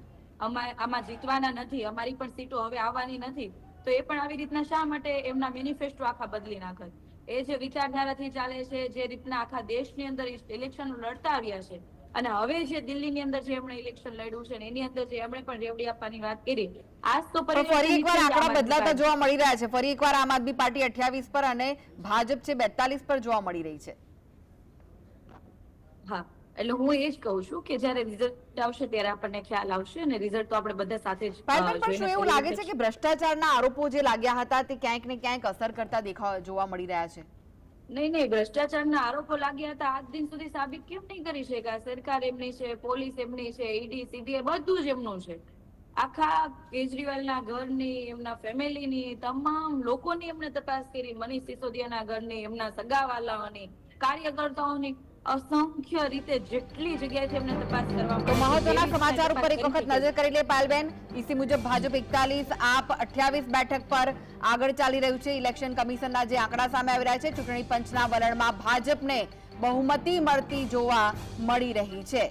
આમાં જીતવાના નથી, અમારી પણ સીટો હવે આવવાની નથી, તો એ પણ આવી રીતના શા માટે એમના મેનિફેસ્ટો આખા બદલી નાખત. એ જે વિચારધારાથી ચાલે છે, જે રીતના આખા દેશની અંદર ઇલેક્શન લડતા આવ્યા છે, અને હવે જે દિલ્હીની અંદર જે એમણે ઇલેક્શન લડ્યું છે એની અંદર જે એમણે પણ રેવડી આપવાની વાત કરી, આજ તો ફરી એકવાર આંકડા બદલાતા જોવા મળી રહ્યા છે. ફરી એકવાર આમ આદમી પાર્ટી 28 પર અને ભાજપ છે 42 પર જોવા મળી રહી છે. હા, એટલે હું એ જ કહું છું કે જ્યારે રિઝલ્ટ આવશે ત્યારે આપણને ખ્યાલ આવશે, અને રિઝલ્ટ તો આપણે બધા સાથે જ પણ શું એવું લાગે છે કે ભ્રષ્ટાચારના આરોપો જે લાગ્યા હતા તે ક્યાંક ને ક્યાંક અસર કરતા જોવા મળી રહ્યા છે? નહીં, ભ્રષ્ટાચારના આરોપો લાગ્યા હતા, આજ દિન સુધી સાબિત કેમ નહીં કરી શક્યા? સરકાર એમની છે, પોલીસ એમની છે, ઈડી, સીબીઆઈ બધું જ એમનું છે. આખા કેજરીવાલના ઘરની, એમના ફેમિલીની, તમામ લોકોની એમને તપાસ કરી, મનીષ સિસોદિયાના ઘરની, એમના સગાવાલાઓની, કાર્યકર્તાઓની, અસંખ્ય રીતે જેટલી જગ્યાએથી એમને તપાસ કરવામાં. તો મહત્વના સમાચાર ઉપર એક વખત નજર કરી લે પાયલબેન. ઈસી મુજબ ભાજપ 41, આપ 28 બેઠક પર આગળ ચાલી રહ્યું છે. ઇલેક્શન કમિશનના જે આંકડા સામે આવી રહ્યા છે, ચૂંટણી પંચના વલણમાં ભાજપને બહુમતી મળતી જોવા મળી રહી છે.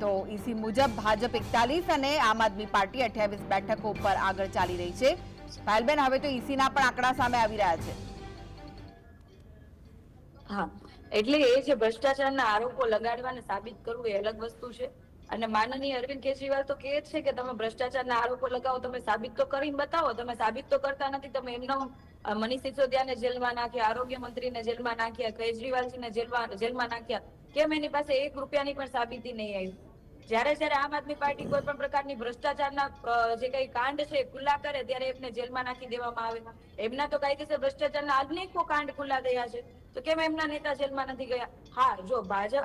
તો ઈસી મુજબ ભાજપ 41 અને આમ આદમી પાર્ટી 28 બેઠકો પર આગળ ચાલી રહી છે. પાયલબેન, હવે તો ઈસીના પણ આંકડા સામે આવી રહ્યા છે. હા, એટલે એ જે ભ્રષ્ટાચારના આરોપો લગાડવાને સાબિત કરવું એ અલગ વસ્તુ છે. અને માનનીય અરવિંદ કેજરીવાલ તો કહે જ છે કે તમે ભ્રષ્ટાચારના આરોપો લગાવો, તમે સાબિત તો કરીને બતાવો. તમે સાબિત તો કરતા નથી. તમે એમનો મનીષ સિસોદિયાને જેલમાં નાખ્યા, આરોગ્ય મંત્રીને જેલમાં નાખ્યા, કેજરીવાલજીને જેલમાં નાખ્યા. કેમ એની પાસે 1 રૂપિયાની પણ સાબિતી નહીં આવી? જ્યારે આમ આદમી પાર્ટી કોઈ પણ પ્રકારની ભ્રષ્ટાચારના જે કઈ કાંડ છે ખુલ્લા કરે ત્યારે એમને જેલમાં નાખી દેવામાં આવે. એમના તો કાયદેસર ભ્રષ્ટાચારના અનેકો કાંડ ખુલ્લા થયા છે, તો કેમ એમના નેતા જેલમાં નથી ગયા? હા, જો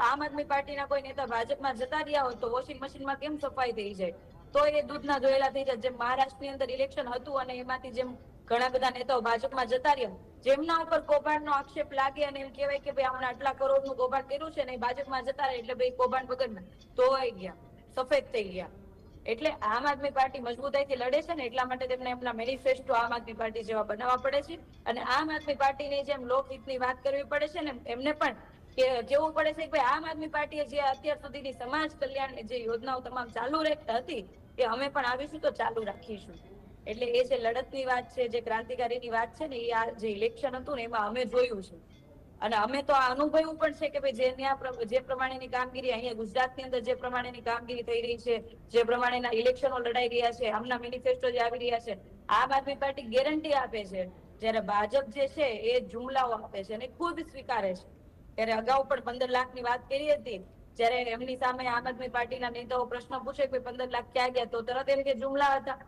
આમ આદમી પાર્ટીના કોઈ નેતા ભાજપમાં જતા રહ્યા હોત તો વોશિંગ મશીનમાં કેમ સફાઈ થઈ જાય, તો એ દૂધના ધોયેલા થઈ જાય. જેમ મહારાષ્ટ્રની અંદર ઇલેક્શન હતું અને એમાંથી જેમ ઘણા બધા નેતાઓ ભાજપમાં જતા રહ્યા, જેમના ઉપર કૌભાંડનો આક્ષેપ લાગે અને એમ કહેવાય કે ભાઈ આમણે આટલા કરોડનું કૌભાંડ કર્યું છે ને ભાજપમાં જતા રહે એટલે ભાઈ કૌભાંડ વગરના ધોવાઈ ગયા, સફેદ થઈ ગયા. એટલે આમ આદમી પાર્ટી મજબૂતાઈથી લડે છે ને એટલા માટે તેમને એમના મેનિફેસ્ટો આમ આદમી પાર્ટી જેવા બનાવવા પડે છે. અને આમ આદમી પાર્ટીની જેમ લોકહિતની વાત કરવી પડે છે ને એમને પણ કેવું પડે છે કે ભાઈ આમ આદમી પાર્ટીએ જે અત્યાર સુધીની સમાજ કલ્યાણની જે યોજનાઓ તમામ ચાલુ હતી એ અમે પણ આવીશું તો ચાલુ રાખીશું. એટલે એ જે લડતની વાત છે, જે ક્રાંતિકારીની વાત છે ને, એ આ જે ઇલેક્શન હતું ને એમાં અમે જોયું છે. અને અમે તો આ અનુભવ્યું પણ છે કે ભાઈ જે પ્રમાણેની કામગીરી અહીંયા ગુજરાતની અંદર જે પ્રમાણેની કામગીરી થઈ રહી છે, જે પ્રમાણેના ઇલેક્શનો લડાઈ રહ્યા છે, આમના મેનિફેસ્ટો જે આવી રહ્યા છે, આમ આદમી પાર્ટી ગેરંટી આપે છે. જ્યારે ભાજપ જે છે એ જુમલાઓ આપે છે અને ખુદ સ્વીકારે છે. ત્યારે અગાઉ પણ 15 લાખની વાત કરી હતી, જ્યારે એમની સામે આમ આદમી પાર્ટીના નેતાઓ પ્રશ્ન પૂછે કે 15 લાખ ક્યાં ગયા, તો તરત એમ કે જુમલા હતા.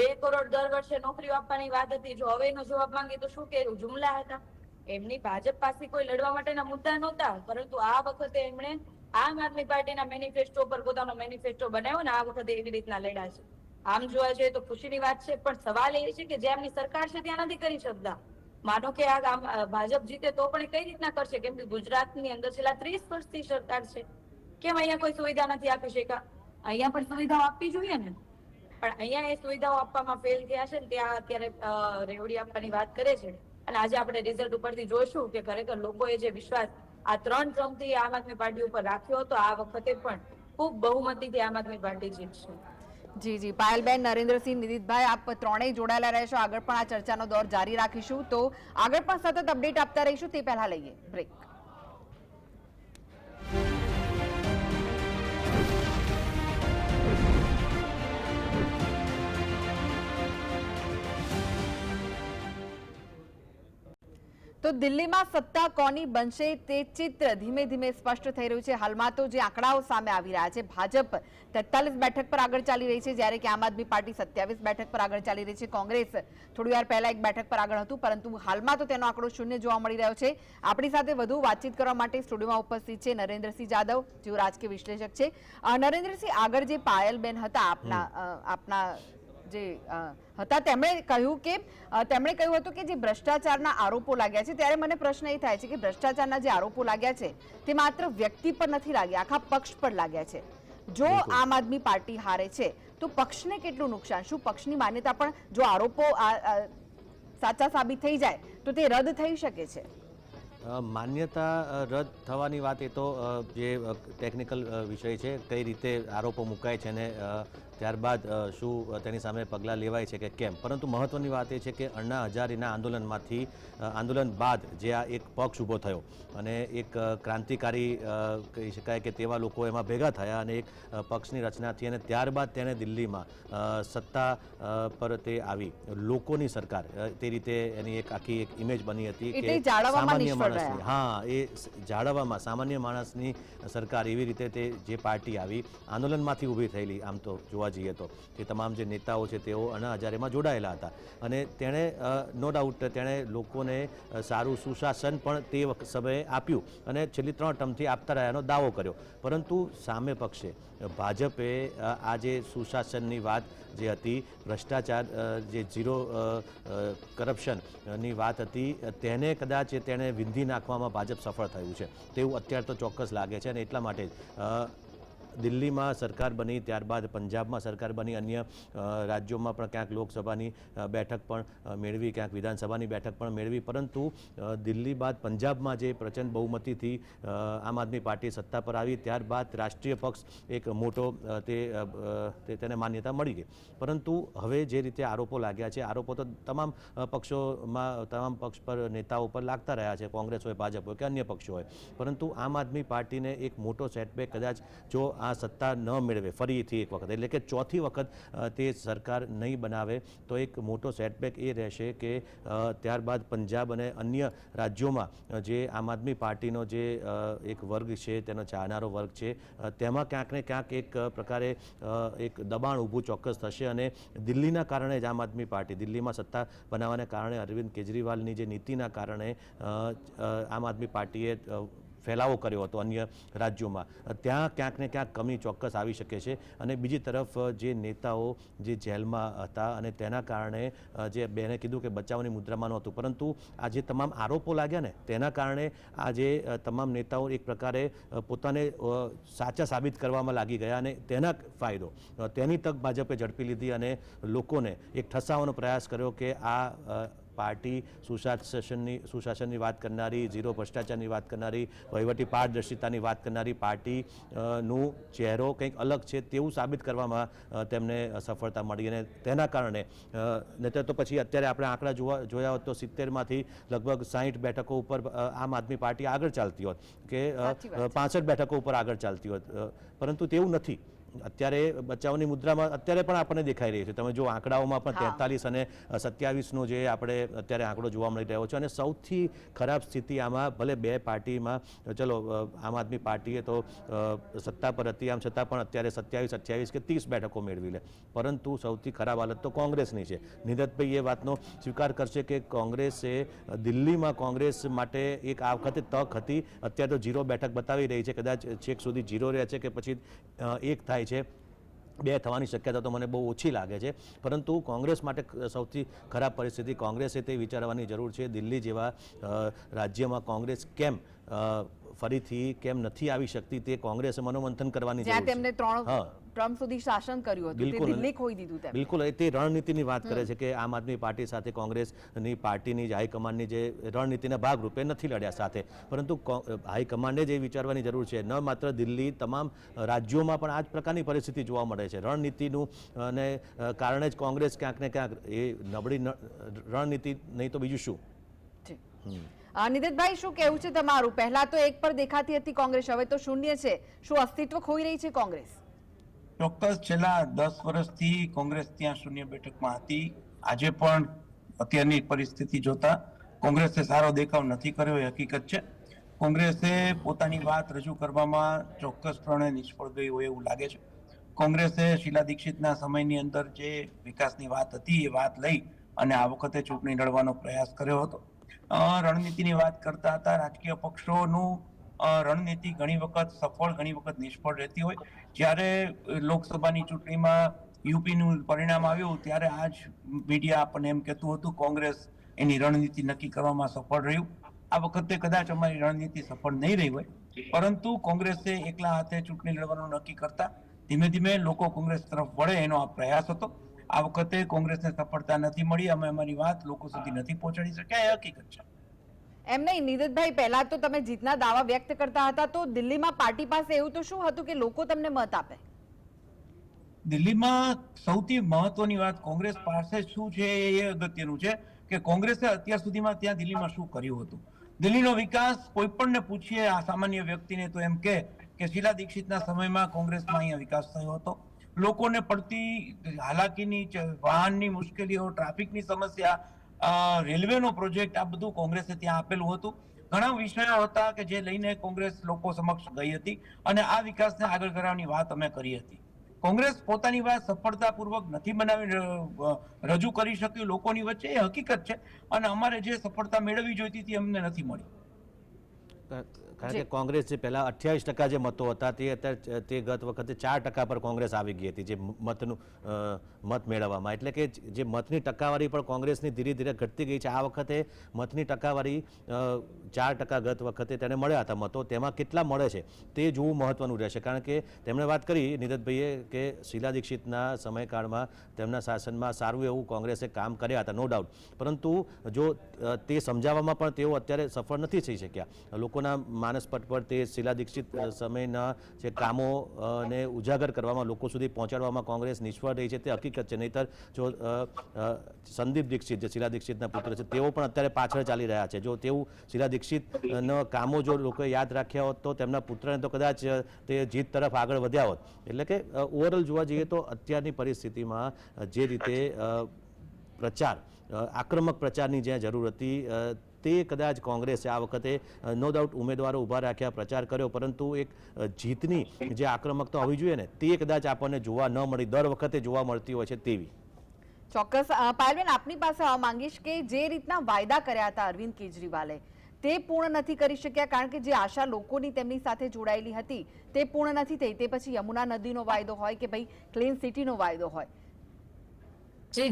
2 કરોડ દર વર્ષે નોકરીઓ આપવાની વાત હતી, જો હવે એનો જવાબ માંગે તો શું કહેવું? જુમલા હતા. એમની ભાજપ પાસે કોઈ લડવા માટેના મુદ્દા નહોતા, પરંતુ આ વખતે એમણે આમ આદમી પાર્ટીના મેનિફેસ્ટો પર પોતાનો મેનિફેસ્ટો બનાવ્યો ને આ વખતે એવી રીતના લડ્યા છે. આમ જોવા જોઈએ તો ખુશીની વાત છે, પણ સવાલ એ છે કે જે એમની સરકાર છે ત્યાં નથી કરી શકતા. માનો કે આ ભાજપ જીતે તો પણ કઈ રીતના કરશે? કેમ કે ગુજરાતની અંદર છેલ્લા 30 વર્ષથી સરકાર છે, કેમ અહીંયા કોઈ સુવિધા નથી આપી શક્યા? અહીંયા પણ સુવિધાઓ આપવી જોઈએ ને, પણ અહીંયા એ સુવિધાઓ આપવામાં ફેલ થયા છે ને ત્યાં અત્યારે રેવડી આપવાની વાત કરે છે. અને આજે આપણે રિઝલ્ટ ઉપરથી જોઈશું કે ખરેખર લોકોએ જે વિશ્વાસ આ 3 ટર્મથી આમ આદમી પાર્ટી ઉપર રાખ્યો હતો, આ વખતે પણ ખૂબ બહુમતીથી આમ આદમી પાર્ટી જીતશે. જી પાયલબેન, નરેન્દ્રસિંહ, નિધિતભાઈ, આપ ત્રણેય જોડાયેલા રહેશો. આગળ પણ આ ચર્ચાનો દોર જારી રાખીશું, તો આગળ પણ સતત અપડેટ આપતા રહીશું. તે પહેલા લઈએ બ્રેક. તો દિલ્હીમાં સત્તા કોની બનશે તે ચિત્ર ધીમે ધીમે સ્પષ્ટ થઈ રહ્યું છે. હાલમાં તો જે આંકડાઓ સામે આવી રહ્યા છે, ભાજપ 43 બેઠક પર આગળ ચાલી રહી છે, જ્યારે કે આમ આદમી પાર્ટી 27 બેઠક પર આગળ ચાલી રહી છે. કોંગ્રેસ થોડી વાર પહેલા 1 બેઠક પર આગળ હતું, પરંતુ હાલમાં તો તેનો આંકડો 0 જોવા મળી રહ્યો છે. આપણી સાથે વધુ વાતચીત કરવા માટે સ્ટુડિયોમાં ઉપસ્થિત છે નરેન્દ્રસિંહ જાદવ, જેઓ રાજકીય વિશ્લેષક છે. નરેન્દ્રસિંહ, આગળ જે પાયલબેન હતા આપના જે હતા, તેમણે કહ્યું હતું કે જે ભ્રષ્ટાચારના આરોપો લાગ્યા છે, ત્યારે મને પ્રશ્ન એ થાય છે કે ભ્રષ્ટાચારના જે આરોપો લાગ્યા છે તે માત્ર વ્યક્તિ પર નથી લાગ્યા, આખા પક્ષ પર લાગ્યા છે. જો આમ આદમી પાર્ટી હારે છે તો પક્ષને કેટલું નુકસાન? શું પક્ષની માન્યતા પણ, જો આરોપો સાચા સાબિત થઈ જાય તો તે રદ થઈ શકે છે? માન્યતા રદ થવાની વાત એ તો જે ટેકનિકલ વિષય છે, કઈ રીતે આરોપો મુકાય છે અને ત્યારબાદ શું તેની સામે પગલાં લેવાય છે કે કેમ. પરંતુ મહત્ત્વની વાત એ છે કે અણ્ણા હજારેના આંદોલન બાદ જે આ એક પક્ષ ઊભો થયો અને એક ક્રાંતિકારી કહી શકાય કે તેવા લોકો એમાં ભેગા થયા અને એક પક્ષની રચના થઈ અને ત્યારબાદ તેને દિલ્હીમાં સત્તા પર તે આવી, લોકોની સરકાર, તે રીતે એની એક આખી એક ઇમેજ બની હતી કે સામાન્ય માણસની, હા, એ જાળવવામાં સામાન્ય માણસની સરકાર, એવી રીતે તે જે પાર્ટી આવી આંદોલનમાંથી ઊભી થયેલી. આમ તો જોવા જઈએ તો તે તમામ જે નેતાઓ છે તેઓ અણ્ણા હજારેમાં જોડાયેલા હતા અને તેણે નો ડાઉટ તેણે લોકોને સારું સુશાસન પણ તે સમયે આપ્યું અને છેલ્લી 3 ટર્મથી આપતા રહ્યાનો દાવો કર્યો. પરંતુ સામે પક્ષે ભાજપે આ જે સુશાસનની વાત જે હતી, ભ્રષ્ટાચાર, જે ઝીરો કરપ્શનની વાત હતી, તેને કદાચ તેણે વિંધી નાખવામાં ભાજપ સફળ થયું છે તેવું અત્યારે તો ચોક્કસ લાગે છે. અને એટલા માટે દિલ્હીમાં સરકાર બની, ત્યારબાદ પંજાબમાં સરકાર બની, અન્ય રાજ્યોમાં પણ ક્યાંક લોકસભાની બેઠક પણ મેળવી, ક્યાંક વિધાનસભાની બેઠક પણ મેળવી. પરંતુ દિલ્હી બાદ પંજાબમાં જે પ્રચંડ બહુમતીથી આમ આદમી પાર્ટી સત્તા પર આવી, ત્યારબાદ રાષ્ટ્રીય પક્ષ એક મોટો તેને માન્યતા મળી ગઈ. પરંતુ હવે જે રીતે આરોપો લાગ્યા છે, આરોપો તો તમામ પક્ષોમાં, તમામ પક્ષ પર, નેતાઓ પર લાગતા રહ્યા છે, કોંગ્રેસ હોય, ભાજપ હોય કે અન્ય પક્ષો હોય. પરંતુ આમ આદમી પાર્ટીને એક મોટો સેટબેક કદાચ જો આ સત્તા ન મેળવે ફરીથી એક વખત, એટલે કે ચોથી વખત તે સરકાર નહીં બનાવે તો એક મોટો સેટબેક એ રહેશે કે ત્યારબાદ પંજાબ અને અન્ય રાજ્યોમાં જે આમ આદમી પાર્ટીનો જે એક વર્ગ છે, તેનો ચાહનારો વર્ગ છે, તેમાં ક્યાંક ને ક્યાંક એક પ્રકારે એક દબાણ ઊભું ચોક્કસ થશે અને દિલ્હીના કારણે જ આમ આદમી પાર્ટી દિલ્હીમાં સત્તા બનાવવાને કારણે અરવિંદ કેજરીવાલની જે નીતિના કારણે આમ આદમી પાર્ટીએ ફેલાવો કર્યો હતો અન્ય રાજ્યોમાં, ત્યાં ક્યાંક ને ક્યાંક કમી ચોક્કસ આવી શકે છે. અને બીજી તરફ જે નેતાઓ જે જેલમાં હતા અને તેના કારણે જે બેને કીધું કે બચાવની મુદ્રામાં નહોતું, પરંતુ આ જે તમામ આરોપો લાગ્યા ને તેના કારણે આ જે તમામ નેતાઓ એક પ્રકારે પોતાને સાચા સાબિત કરવામાં લાગી ગયા અને તેના ફાયદો તેની તક ભાજપે ઝડપી લીધી અને લોકોને એક ઠસાવવાનો પ્રયાસ કર્યો કે આ પાર્ટી સુશાસનની વાત કરનારી, ઝીરો ભ્રષ્ટાચારની વાત કરનારી, વહીવટી પારદર્શિતાની વાત કરનારી પાર્ટીનું ચહેરો કંઈક અલગ છે તેવું સાબિત કરવામાં તેમને સફળતા મળી અને તેના કારણે નહીંતર તો પછી અત્યારે આપણે આંકડા જોયા હોત તો 70માંથી લગભગ 60 બેઠકો ઉપર આમ આદમી પાર્ટી આગળ ચાલતી હોત કે 65 બેઠકો ઉપર આગળ ચાલતી હોત, પરંતુ તેવું નથી. અત્યારે બચાવની મુદ્રામાં અત્યારે પણ આપણને દેખાઈ રહી છે. તમે જો આંકડાઓમાં પણ 43 અને 27નો જે આપણે અત્યારે આંકડો જોવા મળી રહ્યો છે અને સૌથી ખરાબ સ્થિતિ આમાં ભલે બે પાર્ટીમાં, ચલો આમ આદમી પાર્ટીએ તો સત્તા પર હતી, આમ છતાં પણ અત્યારે 27, 28 કે 30 બેઠકો મેળવી લે, પરંતુ સૌથી ખરાબ હાલત તો કોંગ્રેસની છે. નિરતભાઈ એ વાતનો સ્વીકાર કરશે કે કોંગ્રેસે દિલ્હીમાં કોંગ્રેસ માટે એક આ વખતે તક હતી, અત્યારે તો 0 બેઠક બતાવી રહી છે, કદાચ છેક સુધી 0 રહે છે કે પછી એક થાય છે, 2 થવાની શક્યતા તો મને બહુ ઓછી લાગે છે. પરંતુ કોંગ્રેસ માટે સૌથી ખરાબ પરિસ્થિતિ, કોંગ્રેસે તે વિચારવાની જરૂર છે દિલ્હી જેવા રાજ્યમાં કોંગ્રેસ કેમ ફરીથી કેમ નથી આવી શકતી, તે કોંગ્રેસે મનોમંથન કરવાની જરૂર છે. તેમને 3 ટર્મ સુધી શાસન કર્યું હતું, તે દિલ્હી ખોઈ દીધું તેમ. બિલકુલ, તે રણનીતિની વાત કરે છે કે આમ આદમી પાર્ટી સાથે કોંગ્રેસની પાર્ટીની જ હાઈકમાન્ડની જે રણનીતિના ભાગરૂપે નથી લડ્યા સાથે, પરંતુ હાઈકમાન્ડે જે વિચારવાની જરૂર છે. ન માત્ર દિલ્હી, તમામ રાજ્યોમાં પણ આ જ પ્રકારની પરિસ્થિતિ જોવા મળે છે. રણનીતિનું અને કારણે જ કોંગ્રેસ ક્યાંક ને ક્યાંક એ નબળી રણનીતિ નહીં તો બીજું શું. નિદેશભાઈ, શું કહેવું છે તમારું? પહેલા તો એક પર દેખાતી હતી કોંગ્રેસ, હવે તો શૂન્ય છે. શું અસ્તિત્વ ખોઈ રહી છે કોંગ્રેસ? ચોક્કસ છેલ્લા 10 વર્ષથી કોંગ્રેસ ત્યાં શૂન્ય બેઠકમાં હતી. આજે પણ અત્યારની પરિસ્થિતિ જોતા કોંગ્રેસે સારો દેખાવ નથી કર્યો એ હકીકત છે. કોંગ્રેસે પોતાની વાત રજૂ કરવામાં ચોક્કસપણે નિષ્ફળ ગઈ હોય એવું લાગે છે. કોંગ્રેસે શીલા દીક્ષિતના સમયની અંદર જે વિકાસની વાત હતી એ વાત લઈ અને આ વખતે ચૂંટણી લડવાનો પ્રયાસ કર્યો હતો. રણનીતિની વાત કરતા હતા. રાજકીય પક્ષોનું રણનીતિ ઘણી વખત સફળ, ઘણી વખત નિષ્ફળ રહેતી હોય. જ્યારે લોકસભાની ચૂંટણીમાં યુપીનું પરિણામ આવ્યું ત્યારે આ જ મીડિયા આપણને એમ કહેતું હતું કોંગ્રેસ એની રણનીતિ નક્કી કરવામાં સફળ રહ્યું. આ વખતે કદાચ અમારી રણનીતિ સફળ નહીં રહી હોય, પરંતુ કોંગ્રેસે એકલા હાથે ચૂંટણી લડવાનું નક્કી કરતા ધીમે ધીમે લોકો કોંગ્રેસ તરફ વળે એનો આ પ્રયાસ હતો. આ વખતે કોંગ્રેસને સફળતા નથી મળી, અમે અમારી વાત લોકો સુધી નથી પહોંચાડી શક્યા, એ હકીકત છે. એમ નહીં નિદેશભાઈ, પહેલા તો તમે જીતના દાવા વ્યક્ત કરતા હતા, તો દિલ્હીમાં પાર્ટી પાસે એવું તો શું હતું કે લોકો તમને મત આપે? દિલ્હીમાં સૌથી મહત્વની વાત કોંગ્રેસ પાસે શું છે એ અગત્યનું છે કે કોંગ્રેસે અત્યાર સુધીમાં ત્યાં દિલ્હીમાં શું કર્યું હતું. દિલ્હીનો વિકાસ કોઈ પણને પૂછીએ, આ સામાન્ય વ્યક્તિને તો એમ કે શીલા દીક્ષિતના સમયમાં કોંગ્રેસમાં અહીંયા વિકાસ થયો હતો. લોકોને પડતી હાલાકીની, વાહનની મુશ્કેલીઓ, ટ્રાફિકની સમસ્યા, રેલવેનો પ્રોજેક્ટ, આ બધું કોંગ્રેસે ત્યાં આપેલું હતું. ઘણા વિષયો હતા કે જે લઈને કોંગ્રેસ લોકો સમક્ષ ગઈ હતી અને આ વિકાસને આગળ કરવાની વાત અમે કરી હતી. કોંગ્રેસ પોતાની વાત સફળતાપૂર્વક નથી બનાવી રજૂ કરી શક્યું લોકોની વચ્ચે, એ હકીકત છે. અને અમારે જે સફળતા મેળવવી જોઈતી હતી અમને નથી મળી. કારણ કે કોંગ્રેસ જે પહેલા 28% જે મતો હતા તે અત્યારે તે ગત વખતે 4% પર કોંગ્રેસ આવી ગઈ હતી જે મત મેળવવામાં, એટલે કે જે મતની ટકાવારી પણ કોંગ્રેસની ધીરે ધીરે ઘટતી ગઈ છે. આ વખતે મતની ટકાવારી 4% ગત વખતે તેને મળ્યા હતા મતો, તેમાં કેટલા મળે છે તે જોવું મહત્વનું રહેશે. કારણ કે તેમણે વાત કરી નિરતભાઈએ કે શીલા દીક્ષિતના સમયકાળમાં તેમના શાસનમાં સારું એવું કોંગ્રેસે કામ કર્યા હતા, નો ડાઉટ, પરંતુ જો તે સમજાવવામાં પણ તેઓ અત્યારે સફળ નથી થઈ શક્યા. લોકોના માનસપટ પર તે શીલા દીક્ષિત સમયના જે કામોને ઉજાગર કરવામાં, લોકો સુધી પહોંચાડવામાં કોંગ્રેસ નિષ્ફળ રહી છે તે હકીકત છે. નહીંતર જો સંદીપ દીક્ષિત, જે શીલા દીક્ષિતના પુત્ર છે, તેઓ પણ અત્યારે પાછળ ચાલી રહ્યા છે. જો તેવું શીલા દીક્ષિતના કામો જો લોકોએ યાદ રાખ્યા હોત તો તેમના પુત્રને તો કદાચ તે જીત તરફ આગળ વધ્યા હોત. એટલે કે ઓવરઓલ જોવા જઈએ તો અત્યારની પરિસ્થિતિમાં જે રીતે પ્રચાર, આક્રમક પ્રચારની જ્યાં જરૂર હતી તે કદાચ કોંગ્રેસે આ વખતે નો ડાઉટ ઉમેદવારો ઊભા રાખ્યા, પ્રચાર કર્યો, પરંતુ એક જીતની જે આક્રમકતા હોવી જોઈએ ને તે કદાચ આપણને જોવા ન મળી, દર વખતે જોવા મળતી હોય છે તેવી. ચોક્કસ. પાયલબેન, આપની પાસે આવવા માંગીશ કે જે રીતના વાયદા કર્યા હતા અરવિંદ કેજરીવાલે તે પૂર્ણ નથી કરી શક્યા, કારણ કે જે આશા લોકોની તેમની સાથે જોડાયેલી હતી તે પૂર્ણ નથી થઈ. તે પછી યમુના નદીનો વાયદો હોય કે ભાઈ ક્લીન સિટીનો વાયદો હોય,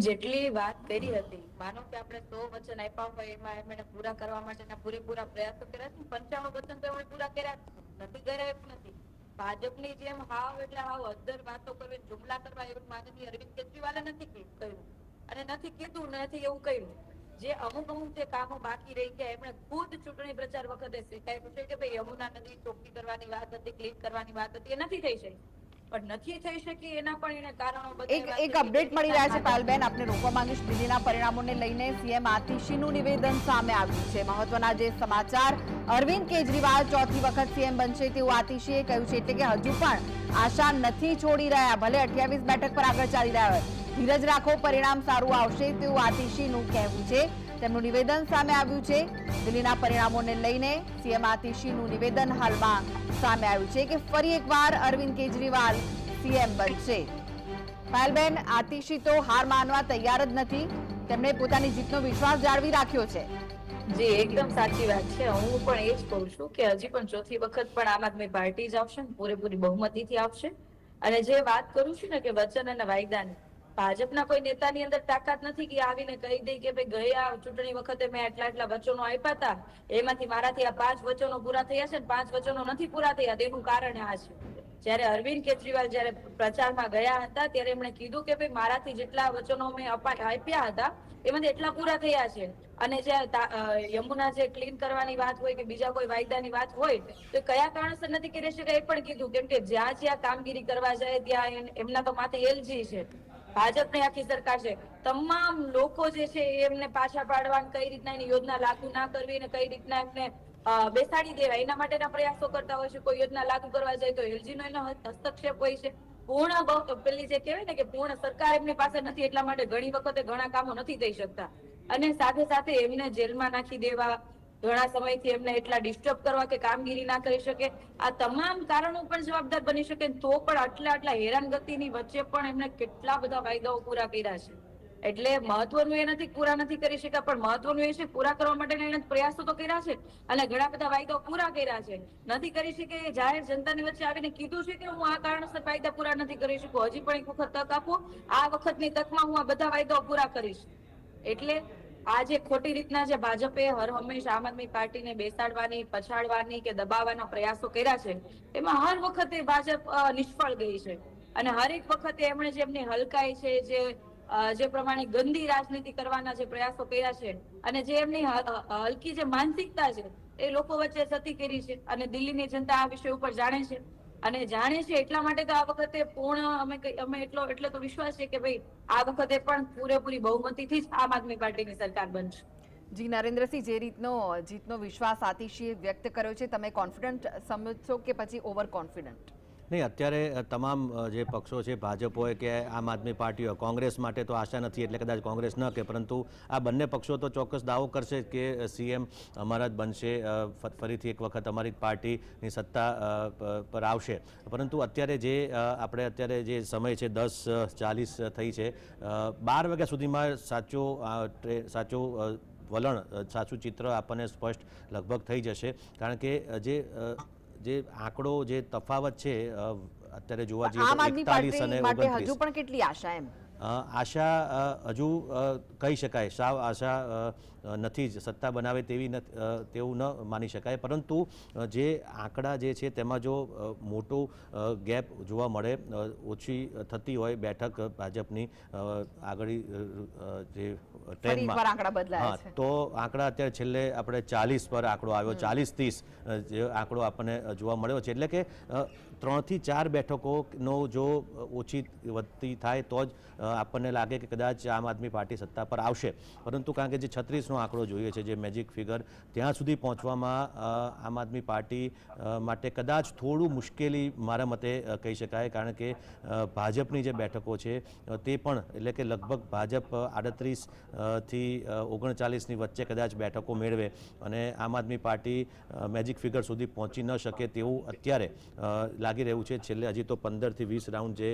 જેટલી વાત કરી હતી, માનો કે આપણે 100 વચન આપ્યા હોય એમાં એમણે પૂરા કરવા માટેના પૂરેપૂરા પ્રયાસો કર્યા છે. 95 વચન તો એમણે પૂરા કર્યા નથી, કર્યા એવું નથી. ભાજપની જેમ હાવ એટલે હાવ અદ્ધર વાતો કરવી, જુમલા કરવા એવું માનનીય અરવિંદ કેજરીવાલે નથી કર્યું અને નથી કીધું, નથી એવું કર્યું. જે અમુક જે કામો બાકી રહી ગયા એમણે ખુદ ચૂંટણી પ્રચાર વખતે સ્વીકાર્યું છે કે ભાઈ યમુના નદી ચોખ્ખી કરવાની વાત હતી, ક્લીન કરવાની વાત હતી, એ નથી થઈ શકી. પણ નથી થઈ શકી એના પણ એને કારણો એક અપડેટ મળી રહ્યા છે. પાયલબેન, આપને રોકવા માંગીશ. દિલ્હીના પરિણામોને લઈને સીએમ આતિશીનું નિવેદન સામે આવ્યું છે. મહત્વના જે સમાચાર, અરવિંદ કેજરીવાલ ચોથી વખત સીએમ બનશે તેવું આતિશીએ કહ્યું છે. એટલે કે હજુ પણ આશા નથી છોડી રહ્યા, ભલે 28 બેઠક પર આગળ ચાલી રહ્યા હોય. ધીરજ રાખો, પરિણામ સારું આવશે તેવું આતિશીનું કહેવું છે. તેમનું નિવેદન સામે આવ્યું છે. દિલ્હીના પરિણામોને લઈને સીએમ આતિશીનું નિવેદન હાલમાં સામે આવ્યું છે કે ફરી એકવાર અરવિંદ કેજરીવાલ સીએમ બનશે. પાયલબેન, આતિશી તો હાર માનવા તૈયાર જ નથી. તેમણે પોતાની જીતનો વિશ્વાસ જાળવી રાખ્યો છે. જી, એકદમ સાચી વાત છે. હું પણ એ જ કહું છું કે હજી પણ ચોથી વખત પણ આમ આદમી પાર્ટી જ આવશે, પૂરેપૂરી બહુમતીથી આવશે. અને જે વાત કરું છું ને કે વચન અને વાયદાની, ભાજપના કોઈ નેતાની અંદર તાકાત નથી કે આવીને કહી દે કે ભાઈ ગયા ચૂંટણી વખતે મેં આટલા વચનો આપ્યા હતા, એમાંથી મારાથી આ 5 વચનો પૂરા થયા છે, 5 વચનો નથી પૂરા થયા. તેનું કારણ આ છે. જયારે અરવિંદ કેજરીવાલ જયારે પ્રચારમાં ગયા હતા ત્યારે એમણે કીધું કે ભાઈ મારાથી જેટલા વચનો મેં આપ્યા હતા એમાંથી એટલા પૂરા થયા છે. અને જે યમુના જે ક્લીન કરવાની વાત હોય કે બીજા કોઈ વાયદાની વાત હોય તો કયા કારણસર નથી કરી શકાય એ પણ કીધું. કેમ કે જ્યાં કામગીરી કરવા જાય ત્યાં એમના તો માથે એલજી છે, ભાજપની આખી સરકાર છે. તમામ લોકો જે છે એમને પાછા પાડવાની, કઈ રીતના એની યોજના લાગુ ના કરવી અને કઈ રીતના એમને બેસાડી દેવા એના માટેના પ્રયાસો કરતા હોય છે. કોઈ યોજના લાગુ કરવા જાય તો એલજી નો એનો હસ્તક્ષેપ હોય છે. પૂર્ણ પેલી જે કહેવાય ને કે પૂર્ણ સરકાર એમની પાસે નથી, એટલા માટે ઘણી વખતે ઘણા કામો નથી થઈ શકતા. અને સાથે સાથે એમને જેલમાં નાખી દેવા, ઘણા સમયથી એમને એટલા ડિસ્ટર્બ કરવા કે કામગીરી ના કરી શકે, આ તમામ કારણો પણ જવાબદાર બની શકે. તો પણ આટલા હેરાનગતિની વચ્ચે પણ એમને કેટલા બધા વાયદાઓ પૂરા કર્યા છે. એટલે મહત્વનું એ નથી પૂરા નથી કરી શક્યા, પણ મહત્વનું એ છે પૂરા કરવા માટેના એને પ્રયાસો તો કર્યા છે અને ઘણા બધા વાયદાઓ પૂરા કર્યા છે. નથી કરી શકે, જાહેર જનતાની વચ્ચે આવીને કીધું છે કે હું આ કારણસર વાયદા પૂરા નથી કરી શકું, હજી પણ એક વખત તક આપો, આ વખતની તકમાં હું આ બધા વાયદાઓ પૂરા કરીશ. એટલે આજે ખોટી રીતના જે ભાજપે હર હંમેશા આમ આદમી પાર્ટીને બેસાડવાની, પછાડવાની કે દબાવવાના પ્રયાસો કર્યા છે એમાં હર વખતે ભાજપ નિષ્ફળ ગઈ છે. અને હરેક વખતે એમણે જે એમની હલકાઈ છે, જે પ્રમાણે ગંદી રાજનીતિ કરવાના જે પ્રયાસો કર્યા છે અને જે એમની હલકી જે માનસિકતા છે એ લોકો વચ્ચે જતી કરી છે. અને દિલ્હીની જનતા આ વિષય ઉપર જાણે છે અને જાણે છે એટલા માટે તો આ વખતે પૂર્ણ અમે એટલો તો વિશ્વાસ છે કે ભાઈ આ વખતે પણ પૂરેપૂરી બહુમતીથી જ આમ આદમી પાર્ટીની સરકાર બનશે. જી નરેન્દ્રસિંહ, જે જીતનો વિશ્વાસ આતિશીએ વ્યક્ત કર્યો છે, તમે કોન્ફિડન્ટ સમજો કે પછી ઓવર કોન્ફિડન્ટ? નહીં, અત્યારે તમામ જે પક્ષો છે, ભાજપ હોય કે આમ આદમી પાર્ટી હોય, કોંગ્રેસ માટે તો આશા નથી એટલે કદાચ કોંગ્રેસ ન કે, પરંતુ આ બંને પક્ષો તો ચોક્કસ દાવો કરશે કે સીએમ અમારા જ બનશે, ફરીથી એક વખત અમારી પાર્ટીની સત્તા પર આવશે. પરંતુ અત્યારે જે સમય છે 10:40 થઈ છે, 12 વાગ્યા સુધીમાં સાચું વલણ, સાચું ચિત્ર આપણને સ્પષ્ટ લગભગ થઈ જશે. કારણ કે જે આંકડો, જે તફાવત છે અત્યારે જોવા જઈએ તો 41 અને 29. હજુ પણ કેટલી આશા એમ? આશા હજુ કહી શકાય, સાવ આશા નથી જ, સત્તા બનાવે તેવું ન માની શકાય. પરંતુ જે આંકડા જે છે તેમાં જો મોટો ગેપ જોવા મળે, ઓછી થતી હોય બેઠક ભાજપની આગળ જે ટ્રેન્ડમાં, આંકડા બદલાયા છે, તો આંકડા અત્યારે છેલ્લે આપણે 40 પર આંકડો આવ્યો, 40-30 જે આંકડો આપણને જોવા મળ્યો છે. એટલે કે 3 થી 4 બેઠકોનો જો ઓછી વધતી થાય તો જ આપણને લાગે કે કદાચ આમ આદમી પાર્ટી સત્તા પર આવશે. પરંતુ કારણ કે જે 36નો આંકડો જોઈએ છે, જે મેજિક ફિગર, ત્યાં સુધી પહોંચવામાં આમ આદમી પાર્ટી માટે કદાચ થોડું મુશ્કેલી મારા મતે કહી શકાય. કારણ કે ભાજપની જે બેઠકો છે તે પણ, એટલે કે લગભગ ભાજપ 38 થી 39ની વચ્ચે કદાચ બેઠકો મેળવે અને આમ આદમી પાર્ટી મેજિક ફિગર સુધી પહોંચી ન શકે તેવું અત્યારે લાગી રહ્યું છે. છેલ્લે હજી તો 15 થી 20 રાઉન્ડ જે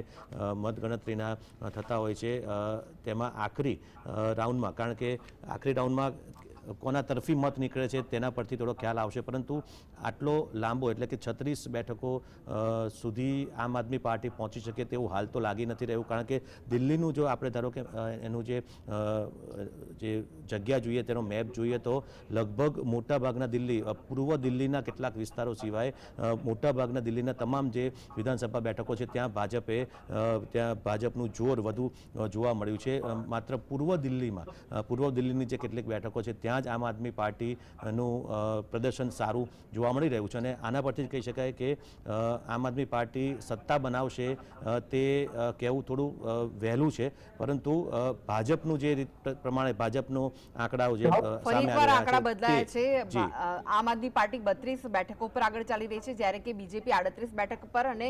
મતગણતરીના થતા હોય છે તેમાં આખરી રાઉન્ડમાં, કારણ કે આખરી રાઉન્ડમાં કોના તરફી મત નીકળે છે તેના પરથી થોડો ખ્યાલ આવશે. પરંતુ આટલો લાંબો, એટલે કે 36 બેઠકો સુધી આમ આદમી પાર્ટી પહોંચી શકે તેવું હાલ તો લાગી નથી રહ્યું. કારણ કે દિલ્હીનું જો આપણે ધારો કે એનું જે જગ્યા જોઈએ, તેનો મેપ જોઈએ, તો લગભગ મોટાભાગના દિલ્હી, પૂર્વ દિલ્હીના કેટલાક વિસ્તારો સિવાય મોટાભાગના દિલ્હીના તમામ જે વિધાનસભા બેઠકો છે ત્યાં ભાજપનું જોર વધુ જોવા મળ્યું છે. માત્ર પૂર્વ દિલ્હીની જે કેટલીક બેઠકો છે ત્યાં જ આમ આદમી પાર્ટીનું પ્રદર્શન સારું જોવા મળી રહ્યું છે. અને આના પરથી જ કહી શકાય કે આમ આદમી પાર્ટી સત્તા બનાવશે તે કહેવું થોડું વહેલું છે. પરંતુ ભાજપનું જે રીત પ્રમાણે ભાજપનો આંકડાઓ જે સામે આંકડા બદલાયા છે, આમ આદમી પાર્ટી 32 બેઠકો પર આગળ ચાલી રહી છે, જ્યારે કે બીજેપી 38 બેઠક પર અને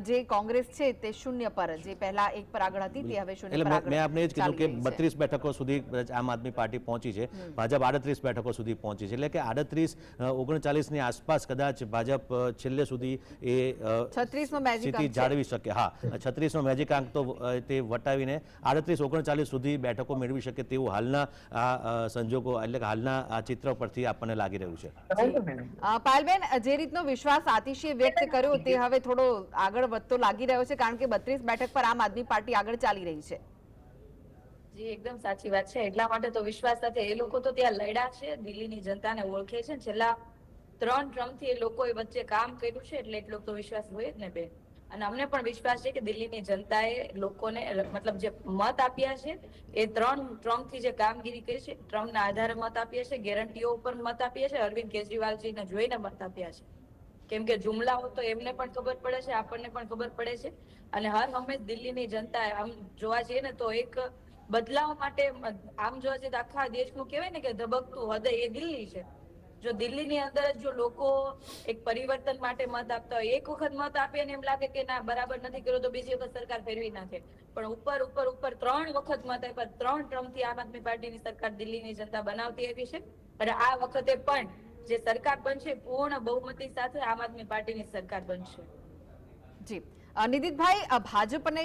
જે કોંગ્રેસ છે તે 0 પર, જે પહેલા 1 પર આગળ હતી તે હવે 0 પર આગળ. મેં આપને એ જ કીધું કે 32 બેઠકો સુધી આમ આદમી પાર્ટી પહોંચી છે, ભાજપ 38 બેઠકો સુધી પહોંચી છે. એટલે કે 38-39 ની આસપાસ કદાચ ભાજપ છેલ્લે સુધી એ 36નો મેજિક સ્થિતિ જાળવી શકે. હા, 36નો મેજિક આંક તો તે વટાવીને 38-39 સુધી બેઠકો મેળવી શકે તેવું હાલના આ સંજોગો, એટલે કે હાલના આ ચિત્ર પરથી આપણને લાગી રહ્યું છે. પાયલબેન, જે રીતનો વિશ્વાસ આતિશીએ વ્યક્ત કર્યો તે હવે થોડો આગળ વધતો લાગી રહ્યો છે, કારણ કે 32 બેઠક પર આમ આદમી પાર્ટી આગળ ચાલી રહી છે. જી, એકદમ સાચી વાત છે. એટલા માટે તો વિશ્વાસ સાથે એ લોકો તો ત્યાં લડ્યા છે, દિલ્હીની જનતાને ઓળખે છે. છેલ્લા 3 ટર્મથી એ લોકોએ વચ્ચે કામ કર્યું છે, એટલે એટલો તો વિશ્વાસ હોય જ ને બેન. અને અમને પણ વિશ્વાસ છે કે દિલ્હીની જનતાએ લોકોને, મતલબ જે મત આપ્યા છે એ 3 ટર્મથી જે કામગીરી કરી છે, ટ્રમ્પના આધારે મત આપ્યા છે, ગેરંટીઓ ઉપર મત આપ્યા છે, અરવિંદ કેજરીવાલજીને જોઈને મત આપ્યા છે. કેમ કે જુમલાઓ તો એમને પણ ખબર પડે છે, આપણને પણ ખબર પડે છે. અને હર હંમેશ દિલ્હીની જનતા, આમ જોવા જઈએ ને તો એક બદલાવ માટે, આમ જોવા જઈએ તો આખા દેશનું કહેવાય ને કે ધબકતું હૃદય એ દિલ્હી છે. જો દિલ્હીની અંદર જો લોકો એક પરિવર્તન માટે મત આપતા હોય, એક વખત મત આપે ને એમ લાગે કે ના બરાબર નથી કર્યો તો બીજી વખત સરકાર ફેરવી નાખે, પણ ઉપર 3 વખત મત આપ્યા, 3 ટર્મથી આમ આદમી પાર્ટીની સરકાર દિલ્હીની જનતા બનાવતી આવી છે. અને આ વખતે પણ જે સરકાર બનશે પૂર્ણ બહુમતી સાથે આમ આદમી પાર્ટીની સરકાર બનશે. જી નિધિતભાઈ, ભાજપ અને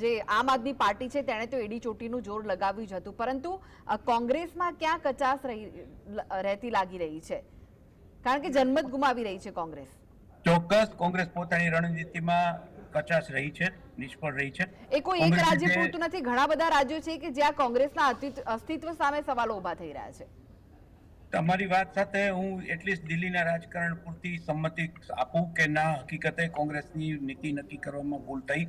જે આમ આદમી પાર્ટી છે તેણે તો એડી ચોટીનું જોર લગાવ્યું જ હતું, પરંતુ કોંગ્રેસમાં ક્યાં કચાશ રહેતી લાગી રહી છે? કારણ કે જનમત ગુમાવી રહી છે કોંગ્રેસ. ચોક્કસ કોંગ્રેસ પોતાની રણનીતિમાં કચાશ રહી છે, નિષ્ફળ રહી છે. એ કોઈ એક રાજ્ય પૂરતું નથી, ઘણા બધા રાજ્યો છે કે જ્યાં કોંગ્રેસના અસ્તિત્વ સામે સવાલો ઉભા થઈ રહ્યા છે. તમારી વાત સાથે હું એટલીસ્ટ દિલ્હીના રાજકારણ પૂરતી સંમતિ આપું કે ના, હકીકતે કોંગ્રેસની નીતિ નક્કી કરવામાં ભૂલ થઈ.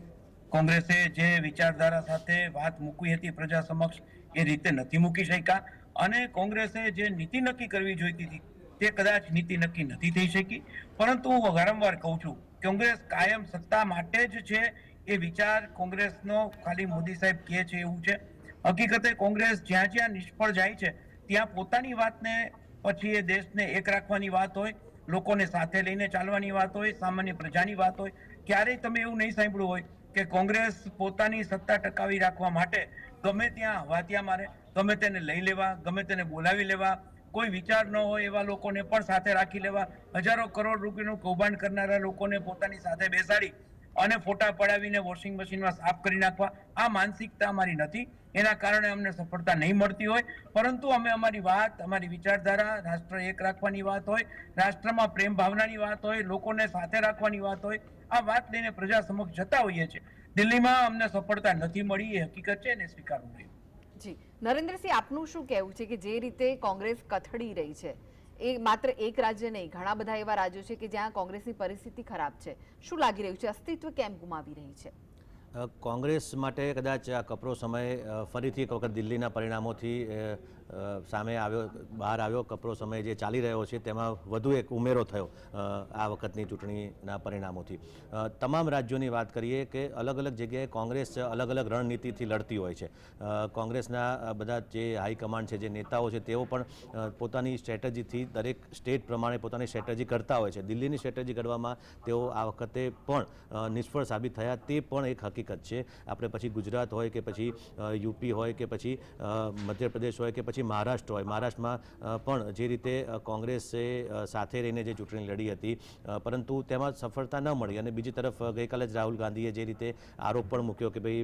કોંગ્રેસે જે વિચારધારા સાથે વાત મૂકી હતી પ્રજા સમક્ષ એ રીતે નથી મૂકી શક્યા, અને કોંગ્રેસે જે નીતિ નક્કી કરવી જોઈતી હતી તે કદાચ નીતિ નક્કી નથી થઈ શકી. પરંતુ હું વારંવાર કહું છું, કોંગ્રેસ કાયમ સત્તા માટે જ છે એ વિચાર કોંગ્રેસનો ખાલી મોદી સાહેબ કહે છે એવું છે. હકીકતે કોંગ્રેસ જ્યાં જ્યાં નિષ્ફળ જાય છે ત્યાં પોતાની વાતને પછી એ દેશને એક રાખવાની વાત હોય, લોકોને સાથે લઈને ચાલવાની વાત હોય, સામાન્ય પ્રજાની વાત હોય. ક્યારેય તમે એવું નહીં સાંભળ્યું હોય કે કોંગ્રેસ પોતાની સત્તા ટકાવી રાખવા માટે ગમે ત્યાં હવાતિયા મારે, ગમે તેને લઈ લેવા, ગમે તેને બોલાવી લેવા, કોઈ વિચાર ન હોય એવા લોકોને પણ સાથે રાખી લેવા, હજારો કરોડ રૂપિયાનું કૌભાંડ કરનારા લોકોને પોતાની સાથે બેસાડી અને ફોટા પડાવીને વોશિંગ મશીનમાં સાફ કરી નાખવા. આ માનસિકતા અમારી નથી, એના કારણે અમને સફળતા નહીં મળતી હોય. પરંતુ અમે અમારી વાત, અમારી વિચારધારા, રાષ્ટ્ર એક રાખવાની વાત હોય, રાષ્ટ્રમાં પ્રેમ ભાવનાની વાત હોય, લોકોને સાથે રાખવાની વાત હોય, આ વાત લઈને પ્રજા સમક્ષ જતા હોઈએ છીએ. દિલ્હીમાં અમને સફળતા નથી મળી, એ હકીકત છે ને સ્વીકારવું રહ્યું. જી નરેન્દ્રસિંહ, આપનું શું કહેવું છે કે જે રીતે કોંગ્રેસ કથળી રહી છે, એ માત્ર એક રાજ્ય નહીં, ઘણા બધા એવા રાજ્યો છે કે જ્યાં કોંગ્રેસની પરિસ્થિતિ ખરાબ છે, શું લાગી રહ્યું છે, અસ્તિત્વ કેમ ગુમાવી રહી છે? કોંગ્રેસ માટે કદાચ આ કપરો સમય ફરીથી એક વખત દિલ્હીના પરિણામોથી સામે બહાર આવ્યો. કપરો સમય જે ચાલી રહ્યો છે તેમાં વધુ એક ઉમેરો થયો આ વખતની ચૂંટણીના પરિણામોથી. તમામ રાજ્યોની વાત કરીએ કે અલગ અલગ જગ્યાએ કોંગ્રેસ અલગ અલગ રણનીતિથી લડતી હોય છે. કોંગ્રેસના બધા જે હાઈકમાન્ડ છે, જે નેતાઓ છે, તેઓ પણ પોતાની સ્ટ્રેટેજીથી દરેક સ્ટેટ પ્રમાણે પોતાની સ્ટ્રેટેજી કરતા હોય છે. દિલ્હીની સ્ટ્રેટેજી કરવામાં તેઓ આ વખતે પણ નિષ્ફળ સાબિત થયા, તે પણ એક હકીકત છે. આપણે પછી ગુજરાત હોય કે પછી યુપી હોય કે પછી મધ્યપ્રદેશ હોય કે પછી મહારાષ્ટ્ર હોય, મહારાષ્ટ્રમાં પણ જે રીતે કોંગ્રેસે સાથે રહીને જે ચૂંટણી લડી હતી પરંતુ તેમાં સફળતા ન મળી. અને બીજી તરફ ગઈકાલે જ રાહુલ ગાંધીએ જે રીતે આરોપ પણ મૂક્યો કે ભાઈ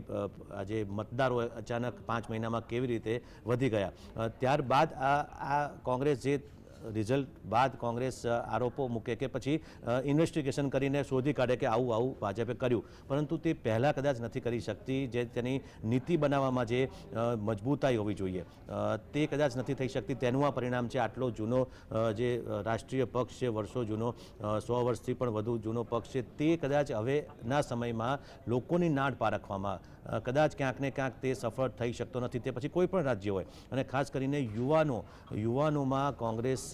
આજે મતદારો અચાનક 5 મહિનામાં કેવી રીતે વધી ગયા, ત્યારબાદ આ કોંગ્રેસ જે રિઝલ્ટ બાદ કોંગ્રેસ આરોપો મૂકે કે પછી ઇન્વેસ્ટિગેશન કરીને શોધી કાઢે કે આવું ભાજપે કર્યું, પરંતુ તે પહેલાં કદાચ નથી કરી શકતી. જે તેની નીતિ બનાવવામાં જે મજબૂતાઈ હોવી જોઈએ તે કદાચ નથી થઈ શકતી. તેનું આ પરિણામ છે. આટલો જૂનો જે રાષ્ટ્રીય પક્ષ છે, વર્ષો જૂનો, 100 વર્ષથી પણ વધુ જૂનો પક્ષ છે, તે કદાચ હવેના સમયમાં લોકોની નાડ પારખવામાં કદાચ ક્યાંક ને ક્યાંક તે સફળ થઈ શકતો નથી. તે પછી કોઈ પણ રાજ્ય હોય, અને ખાસ કરીને યુવાનોમાં કોંગ્રેસનું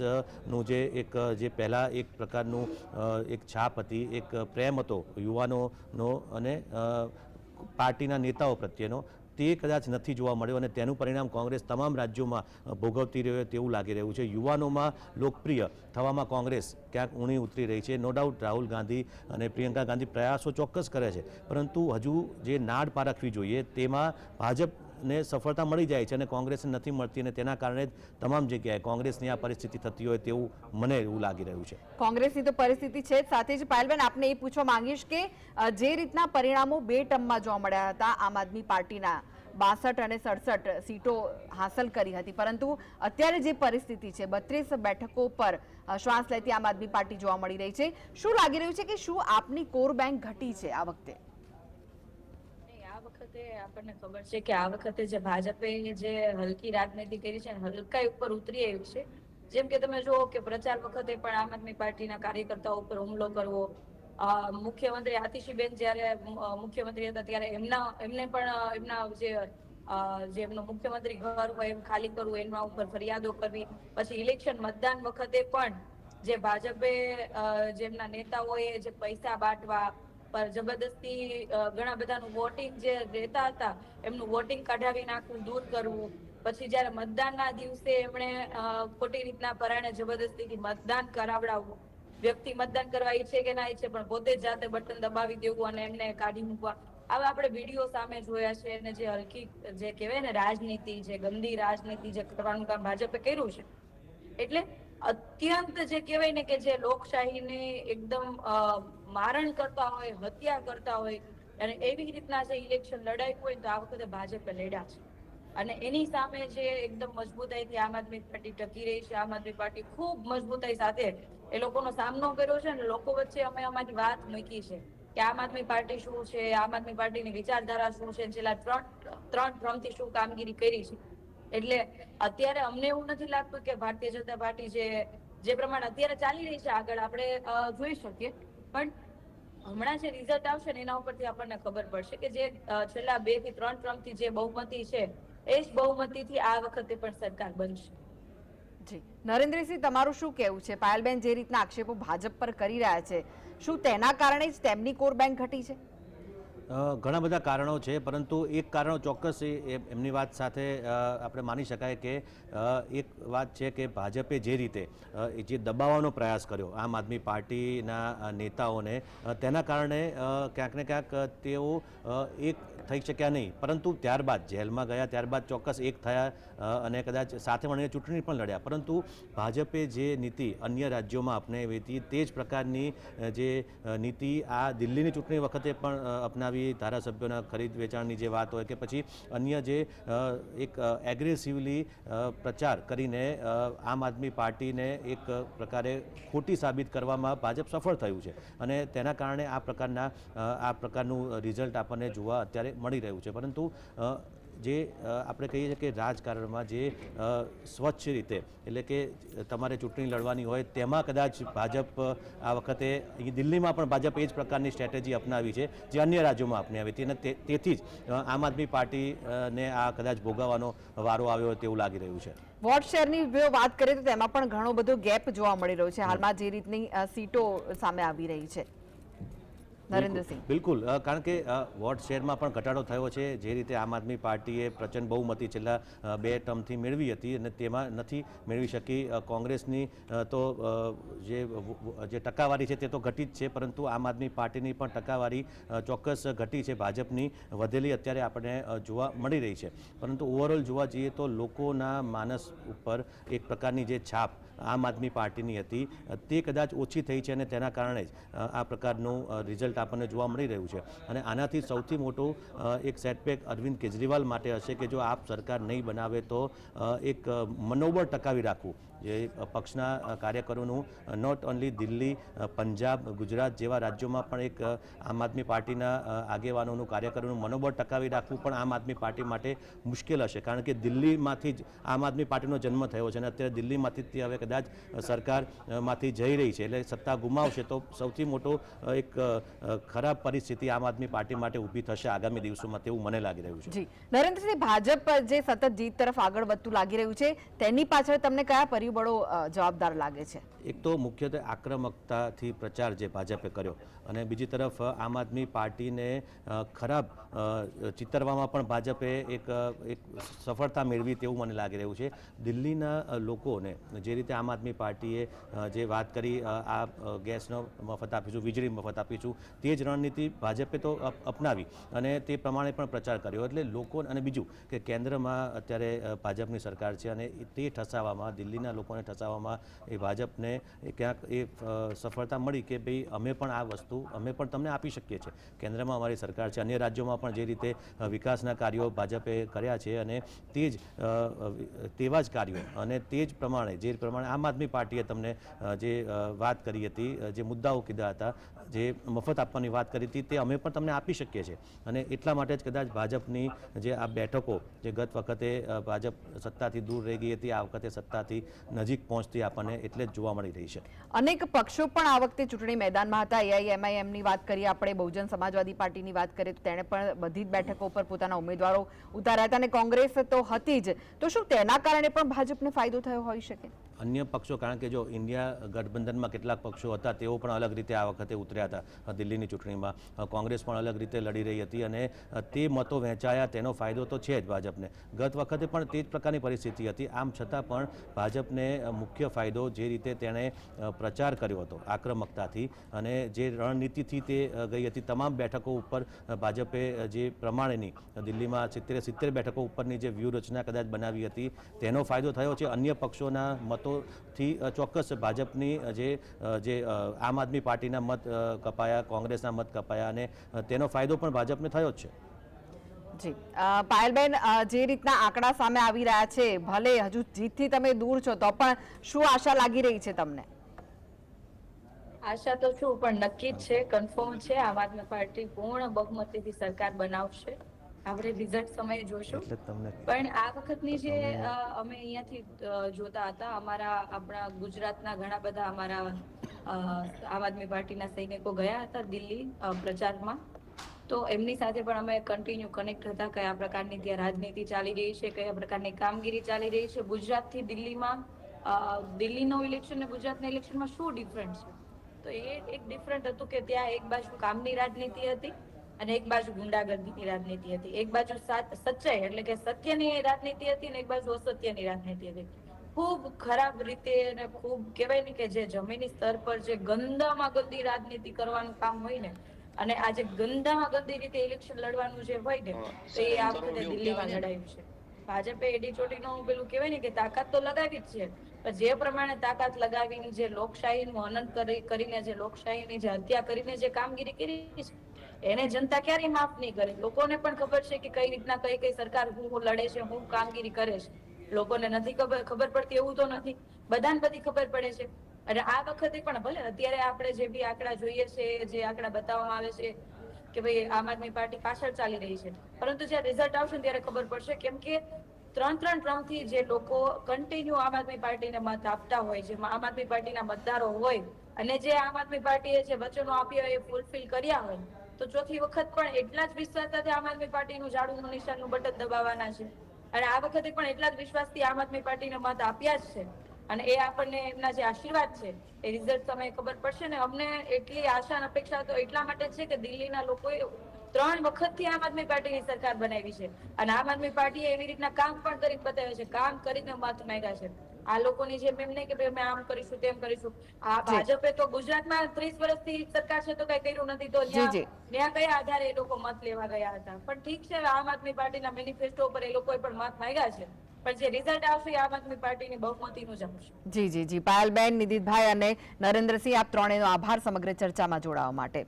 જે પહેલાં એક પ્રકારનું એક છાપ હતી, એક પ્રેમ હતો યુવાનોનો અને પાર્ટીના નેતાઓ પ્રત્યેનો, તે કદાચ નથી જોવા મળ્યો. અને તેનું પરિણામ કોંગ્રેસ તમામ રાજ્યોમાં ભોગવતી રહ્યો તેવું લાગી રહ્યું છે. યુવાનોમાં લોકપ્રિય થવામાં કોંગ્રેસ ક્યાંક ઊણી ઉતરી રહી છે. નો ડાઉટ રાહુલ ગાંધી અને પ્રિયંકા ગાંધી પ્રયાસો ચોક્કસ કરે છે, પરંતુ હજુ જે નાડ પારખવી જોઈએ તેમાં ભાજપને સફળતા મળી જાય છે અને કોંગ્રેસને નથી મળતી, અને તેના કારણે જ તમામ જગ્યાએ કોંગ્રેસની આ પરિસ્થિતિ થતી હોય તેવું મને એવું લાગી રહ્યું છે. કોંગ્રેસની તો પરિસ્થિતિ છે જ. સાથે જ પાયલબેન, આપને એ પૂછવા માંગીશ કે જે રીતના પરિણામો 2 ટર્મમાં જોવા મળ્યા હતા, આમ આદમી પાર્ટીના 62 અને 67 સીટો હાંસલ કરી હતી, પરંતુ અત્યારે જે પરિસ્થિતિ છે, 32 બેઠકો પર શ્વાસ લેતી આમ આદમી પાર્ટી જોવા મળી રહી છે. શું લાગી રહ્યું છે કે શું આપની કોર બેંક ઘટી છે આ વખતે? આ વખતે આપણને ખબર છે કે આ વખતે જે ભાજપે જે હલકી રાજનીતિ કરી છે, હલકાઈ ઉપર ઉતરી આવ્યું છે. જેમ કે તમે જુઓ કે પ્રચાર વખતે પણ આમ આદમી પાર્ટીના કાર્યકર્તાઓ ઉપર હુમલો કરવો, મુખ્યમંત્રી આતિશીબેન જ્યારે મુખ્યમંત્રી હતા ત્યારે એમને પણ એમના જે એમનું મુખ્યમંત્રી ઘર હોય એમ ખાલી કરવું, એમના ઉપર ફરિયાદો કરવી. પછી ઇલેક્શન મતદાન વખતે પણ જે ભાજપે જેમના નેતાઓએ જે પૈસા બાંટવા પર જબરદસ્તી ઘણા બધાનું વોટિંગ જે રહેતા હતા એમનું વોટિંગ કઢાવી નાખવું, દૂર કરવું. પછી જયારે મતદાનના દિવસે એમણે ખોટી રીતના પરાણે જબરદસ્તીથી મતદાન કરાવડાવવું. વ્યક્તિ મતદાન કરવા ઈચ્છે કે ના ઈચ્છે પણ પોતે જ જાતે બટન દબાવી દેવું અને એમને કાઢી મૂકવા. આવા આપણે વિડીયો સામે જોયા છે. અને જે હલકી જે કહેવાય ને રાજનીતિ, જે ગંદી રાજનીતિ જે કરવાનું કામ ભાજપે કર્યું છે, એટલે અત્યંત જે કહેવાય ને કે જે લોકશાહીને એકદમ મારણ કરતા હોય, હત્યા કરતા હોય, અને એવી રીતના જે ઇલેક્શન લડાયું હોય તો આ વખતે ભાજપે લડ્યા છે. અને એની સામે જે એકદમ મજબૂતાઈથી આમ આદમી પાર્ટી ટકી રહી છે. આમ આદમી પાર્ટી ખૂબ મજબૂતાઈ સાથે એ લોકોનો સામનો કર્યો છે. અને લોકો વચ્ચે અમે અમારી વાત મૂકી છે કે આમ આદમી પાર્ટી શું છે, આમ આદમી પાર્ટીની વિચારધારા શું છે, છેલ્લા 3 ટર્મથી શું કામગીરી કરી છે. એટલે અત્યારે અમને એવું નથી લાગતું કે ભારતીય જનતા પાર્ટી જે પ્રમાણે અત્યારે ચાલી રહી છે આગળ આપણે જોઈ શકીએ, પણ હમણાં જે રિઝલ્ટ આવશે ને એના ઉપરથી આપણને ખબર પડશે કે જે છેલ્લા 2 થી 3 ટર્મથી જે બહુમતી છે એ જ બહુમતીથી આ વખતે પણ સરકાર બનશે. જી નરેન્દ્રસિંહ, તમારું શું કહેવું છે? પાયલબેન જે રીતના આક્ષેપો ભાજપ પર કરી રહ્યા છે, શું તેના કારણે જ તેમની કોર બેંક ઘટી છે? ઘણા બધા કારણો છે, પરંતુ એક કારણ ચોક્કસ એમની વાત સાથે આપણે માની શકાય કે એક વાત છે કે ભાજપે જે રીતે જે દબાવવાનો પ્રયાસ કર્યો આમ આદમી પાર્ટીના નેતાઓને, તેના કારણે ક્યાંક ને ક્યાંક તેઓ એક થઈ શક્યા નહીં. પરંતુ ત્યારબાદ જેલમાં ગયા, ત્યારબાદ ચોક્કસ એક થયા અને કદાચ સાથે મળીને ચૂંટણી પણ લડ્યા. પરંતુ ભાજપે જે નીતિ અન્ય રાજ્યોમાં અપનાવી હતી તે જ પ્રકારની જે નીતિ આ દિલ્હીની ચૂંટણી વખતે પણ અપનાવી ચલાવી, ધારાસભ્યોના ખરીદ વેચાણની જે વાત હોય કે પછી અન્ય જે એક એગ્રેસિવલી પ્રચાર કરીને આમ આદમી પાર્ટીને એક પ્રકારે ખોટી સાબિત કરવામાં ભાજપ સફળ થયું છે અને તેના કારણે આ પ્રકારનું રિઝલ્ટ આપણને જોવા અત્યારે મળી રહ્યું છે. પરંતુ જે આપણે કહીએ છીએ કે રાજકારણમાં જે સ્વચ્છ રીતે એટલે કે તમારે ચૂંટણી લડવાની હોય તેમાં કદાચ ભાજપ આ વખતે અહીં દિલ્હીમાં પણ ભાજપ એ જ પ્રકારની સ્ટ્રેટેજી અપનાવી છે જે અન્ય રાજ્યોમાં અપનાવી હતી અને તેથી જ આમ આદમી પાર્ટીને આ કદાચ ભોગવવાનો વારો આવ્યો હોય તેવું લાગી રહ્યું છે. વોટ શેરની જો વાત કરીએ તો તેમાં પણ ઘણો બધો ગેપ જોવા મળી રહ્યો છે હાલમાં જે રીતની સીટો સામે આવી રહી છે. નરેન્દ્રસિંહ, બિલકુલ, કારણ કે વોટ શેરમાં પણ ઘટાડો થયો છે. જે રીતે આમ આદમી પાર્ટીએ પ્રચંડ બહુમતી છેલ્લા 2 ટર્મથી મેળવી હતી અને તેમાં નથી મેળવી શકી. કોંગ્રેસની તો જે ટકાવારી છે તે તો ઘટી જ છે, પરંતુ આમ આદમી પાર્ટીની પણ ટકાવારી ચોક્કસ ઘટી છે. ભાજપની વધેલી અત્યારે આપણને જોવા મળી રહી છે. પરંતુ ઓવરઓલ જોવા જઈએ તો લોકોના માનસ ઉપર એક પ્રકારની જે છાપ આમ આદમી પાર્ટીની હતી તે કદાચ ઓછી થઈ છે અને તેના કારણે જ આ પ્રકારનું રિઝલ્ટ આપણને જોવા મળી રહ્યું છે. અને આનાથી સૌથી મોટું એક સેટબેક અરવિંદ કેજરીવાલ માટે હશે કે જો આપ સરકાર નહીં બનાવે તો એક મનોબળ ટકાવી રાખવું જે પક્ષના કાર્યકરોનું નોટ ઓનલી દિલ્હી, પંજાબ, ગુજરાત જેવા રાજ્યોમાં પણ એક આમ આદમી પાર્ટીના આગેવાનોનું કાર્યકરોનું મનોબળ ટકાવી રાખવું પણ આમ આદમી પાર્ટી માટે મુશ્કેલ હશે. કારણ કે દિલ્હીમાંથી જ આમ આદમી પાર્ટીનો જન્મ થયો છે અને અત્યારે દિલ્હીમાંથી જ તે હવે કદાચ સરકારમાંથી જઈ રહી છે એટલે સત્તા ગુમાવશે તો સૌથી મોટો એક ખરાબ પરિસ્થિતિ આમ આદમી પાર્ટી માટે ઊભી થશે આગામી દિવસોમાં તેવું મને લાગી રહ્યું છે. જી નરેન્દ્રસિંહ, ભાજપ જે સતત જીત તરફ આગળ વધતું લાગી રહ્યું છે તેની પાછળ તમને કયા પરિબળો જવાબદાર લાગે છે? એક તો મુખ્યત્વે આક્રમકતાથી પ્રચાર જે ભાજપે કર્યો અને બીજી તરફ આમ આદમી પાર્ટીને ખરાબ ચિતરવામાં પણ ભાજપે એક સફળતા મેળવી તેવું મને લાગી રહ્યું છે. દિલ્હીના લોકોને જે રીતે આમ આદમી પાર્ટીએ જે વાત કરી આ ગેસનો મફત આપીશું, વીજળી મફત આપીશું, તે જ રણનીતિ ભાજપે તો અપનાવી અને તે પ્રમાણે પણ પ્રચાર કર્યો. એટલે લોકો અને બીજું કે કેન્દ્રમાં અત્યારે ભાજપની સરકાર છે અને તે ઠસાવવામાં, દિલ્હીના લોકોને ઠસાવવામાં એ ભાજપને ક્યાંક એ સફળતા મળી કે ભાઈ અમે પણ આ વસ્તુ અમે પણ તમને આપી શકીએ છીએ. કેન્દ્રમાં અમારી સરકાર છે, અન્ય રાજ્યોમાં પણ જે રીતે વિકાસના કાર્યો ભાજપે કર્યા છે અને તેવા જ કાર્યો અને તે જ પ્રમાણે જે પ્રમાણે આમ આદમી પાર્ટીએ તમને જે વાત કરી હતી, જે મુદ્દાઓ કીધા હતા, જે મફત આપવાની વાત કરી હતી તે અમે પણ તમને આપી શકીએ છીએ. અને એટલા માટે જ કદાચ ભાજપની જે આ બેઠકો જે ગત વખતે ભાજપ સત્તાથી દૂર રહી ગઈ હતી આ વખતે સત્તાથી નજીક પહોંચતી આપણને એટલે જ જોવા મળી રહી છે. અનેક પક્ષો પણ આ વખતે ચૂંટણી મેદાનમાં હતા. AIMIM ની વાત કરીએ, આપણે બહુજન સમાજવાદી પાર્ટીની વાત કરીએ તો તેણે પણ બધી જ બેઠકો પર પોતાના ઉમેદવારો ઉતાર્યા હતા અને કોંગ્રેસ તો હતી જ. તો શું તેના કારણે પણ ભાજપને ફાયદો થયો હોઈ શકે? અન્ય પક્ષો, કારણ કે જો ઇન્ડિયા ગઠબંધનમાં કેટલાક પક્ષો હતા તેઓ પણ અલગ રીતે આ વખતે ઉતર્યા હતા દિલ્હીની ચૂંટણીમાં. કોંગ્રેસ પણ અલગ રીતે લડી રહી હતી અને તે મતો વહેંચાયા તેનો ફાયદો તો છે જ ભાજપને. ગત વખતે પણ તે જ પ્રકારની પરિસ્થિતિ હતી. આમ છતાં પણ ભાજપને મુખ્ય ફાયદો જે રીતે તેણે પ્રચાર કર્યો હતો આક્રમકતાથી અને જે રણનીતિથી તે ગઈ હતી, તમામ બેઠકો ઉપર ભાજપે જે પ્રમાણેની દિલ્હીમાં 70 બેઠકો ઉપરની જે વ્યૂહરચના કદાચ બનાવી હતી તેનો ફાયદો થયો છે. અન્ય પક્ષોના મતોથી ચોક્કસ ભાજપની જે આમ આદમી પાર્ટીના મત કપાયા, કોંગ્રેસના મત કપાયા અને તેનો ફાયદો પણ ભાજપને થયો જ છે. જી પાયલબેન, જે રીતના આંકડા સામે આવી રહ્યા છે, ભલે હજુ જીતથી તમે દૂર છો તો પણ શું આશા લાગી રહી છે તમને? આશા તો શું પણ નક્કી જ છે, કન્ફર્મ છે, આમ આદમી પાર્ટી પૂર્ણ બહુમતીથી સરકાર બનાવશે. આપણે રિઝલ્ટ સમયે જોશું. પણ આ વખતની જે અમે અહીંયાથી જોતા હતા, આપણા ગુજરાતના ઘણા બધા અમારા આમ આદમી પાર્ટીના સૈનિકો ગયા હતા દિલ્હી પ્રચારમાં, તો એમની સાથે પણ અમે કન્ટિન્યુ કનેક્ટ હતા. કયા પ્રકારની ત્યાં રાજનીતિ ચાલી રહી છે, કયા પ્રકારની કામગીરી ચાલી રહી છે. ગુજરાતથી દિલ્હીમાં દિલ્હીનો ઇલેક્શન અને ગુજરાતના ઇલેક્શનમાં શું ડિફરન્ટ છે? તો એ એક ડિફરન્ટ હતું કે ત્યાં એક બાજુ કામની રાજનીતિ હતી અને એક બાજુ ગુંડાગર્દીની રાજનીતિ હતી. એક બાજુ સચ્ચાઈ એટલે કે સત્યની રાજનીતિ હતી અને એક બાજુ અસત્યની રાજનીતિ હતી. ખૂબ ખરાબ રીતે અને ખૂબ કહેવાય ને કે જે જમીની સ્તર પર જે ગંદામાં ગંદી રાજનીતિ કરવાનું કામ હોય ને, અને આ જે ગંદામાં ગંદી રીતે ઇલેક્શન લડવાનું જે હોય ને, તો એ આ વખતે દિલ્હીમાં લડાયું છે. ભાજપે એડી ચોટીનું પેલું કહેવાય ને કે તાકાત તો લગાવી જ છે, પણ જે પ્રમાણે તાકાત લગાવીને જે લોકશાહીનું હનન કરીને જે લોકશાહીની જે હત્યા કરીને જે કામગીરી કરી છે એને જનતા ક્યારેય માફ નહીં કરે. લોકોને પણ ખબર છે કે કઈ રીતના કઈ કઈ સરકાર હું લડે છે, હું કામગીરી કરે છે. લોકોને નથી ખબર પડતી એવું તો નથી, બધાને બધી ખબર પડે છે. અને આ વખતે પણ ભલે અત્યારે આપણે જે બી આંકડા જોઈએ છે, જે આંકડા બતાવવામાં આવે છે કે ભાઈ આમ આદમી પાર્ટી પાછળ ચાલી રહી છે, પરંતુ જ્યારે રિઝલ્ટ આવશે ને ત્યારે ખબર પડશે. કેમ કે 3 ટર્મથી જે લોકો કન્ટિન્યુ આમ આદમી પાર્ટીને મત આપતા હોય, જેમાં આમ આદમી પાર્ટીના મતદારો હોય, અને જે આમ આદમી પાર્ટીએ જે વચનો આપ્યા હોય એ ફૂલફિલ કર્યા હોય, તો ચોથી વખત પણ એટલા જ વિશ્વાસ સાથે આમ આદમી પાર્ટીનું ઝાડુનું નિશાનનું બટન દબાવવાના છે. અને આ વખતે પણ એટલા જ વિશ્વાસથી આમ આદમી પાર્ટીને મત આપ્યા જ છે. અને એ આપણને એમના જે આશીર્વાદ છે એ રિઝલ્ટ સમયે ખબર પડશે. ને અમને એટલી આશા અને અપેક્ષા તો એટલા માટે છે કે દિલ્હીના લોકોએ 3 વખતથી આમ આદમી પાર્ટીની સરકાર બનાવી છે, અને આમ આદમી પાર્ટીએ એવી રીતના કામ પણ કરી બતાવ્યું છે, કામ કરીને મત માંગ્યા છે. આ લોકોની જેમ એમ નહીં કે ભાઈ અમે આમ કરીશું તેમ કરીશું. આ ભાજપે તો ગુજરાતમાં 30 વર્ષથી સરકાર છે તો કઈ કર્યું નથી, તો ત્યાં કયા આધારે એ લોકો મત લેવા ગયા હતા. પણ ઠીક છે, આમ આદમી પાર્ટીના મેનિફેસ્ટો ઉપર એ લોકોએ પણ મત માંગ્યા છે, પણ જે રિઝલ્ટ આવશે આમ આદમી પાર્ટીની બહુમતીનું જ આવશે. જી પાયલબેન, નિધિતભાઈ અને નરેન્દ્રસિંહ, આપ ત્રણેયનો આભાર સમગ્ર ચર્ચામાં જોડાવા માટે.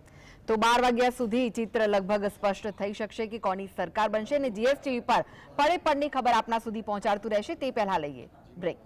તો 12 વાગ્યા સુધી ચિત્ર લગભગ સ્પષ્ટ થઈ શકશે કે કોની સરકાર બનશે, અને જીએસટી પર પળે પળની ખબર આપના સુધી પહોંચાડતું રહેશે. તે પહેલા લઈએ બ્રેક.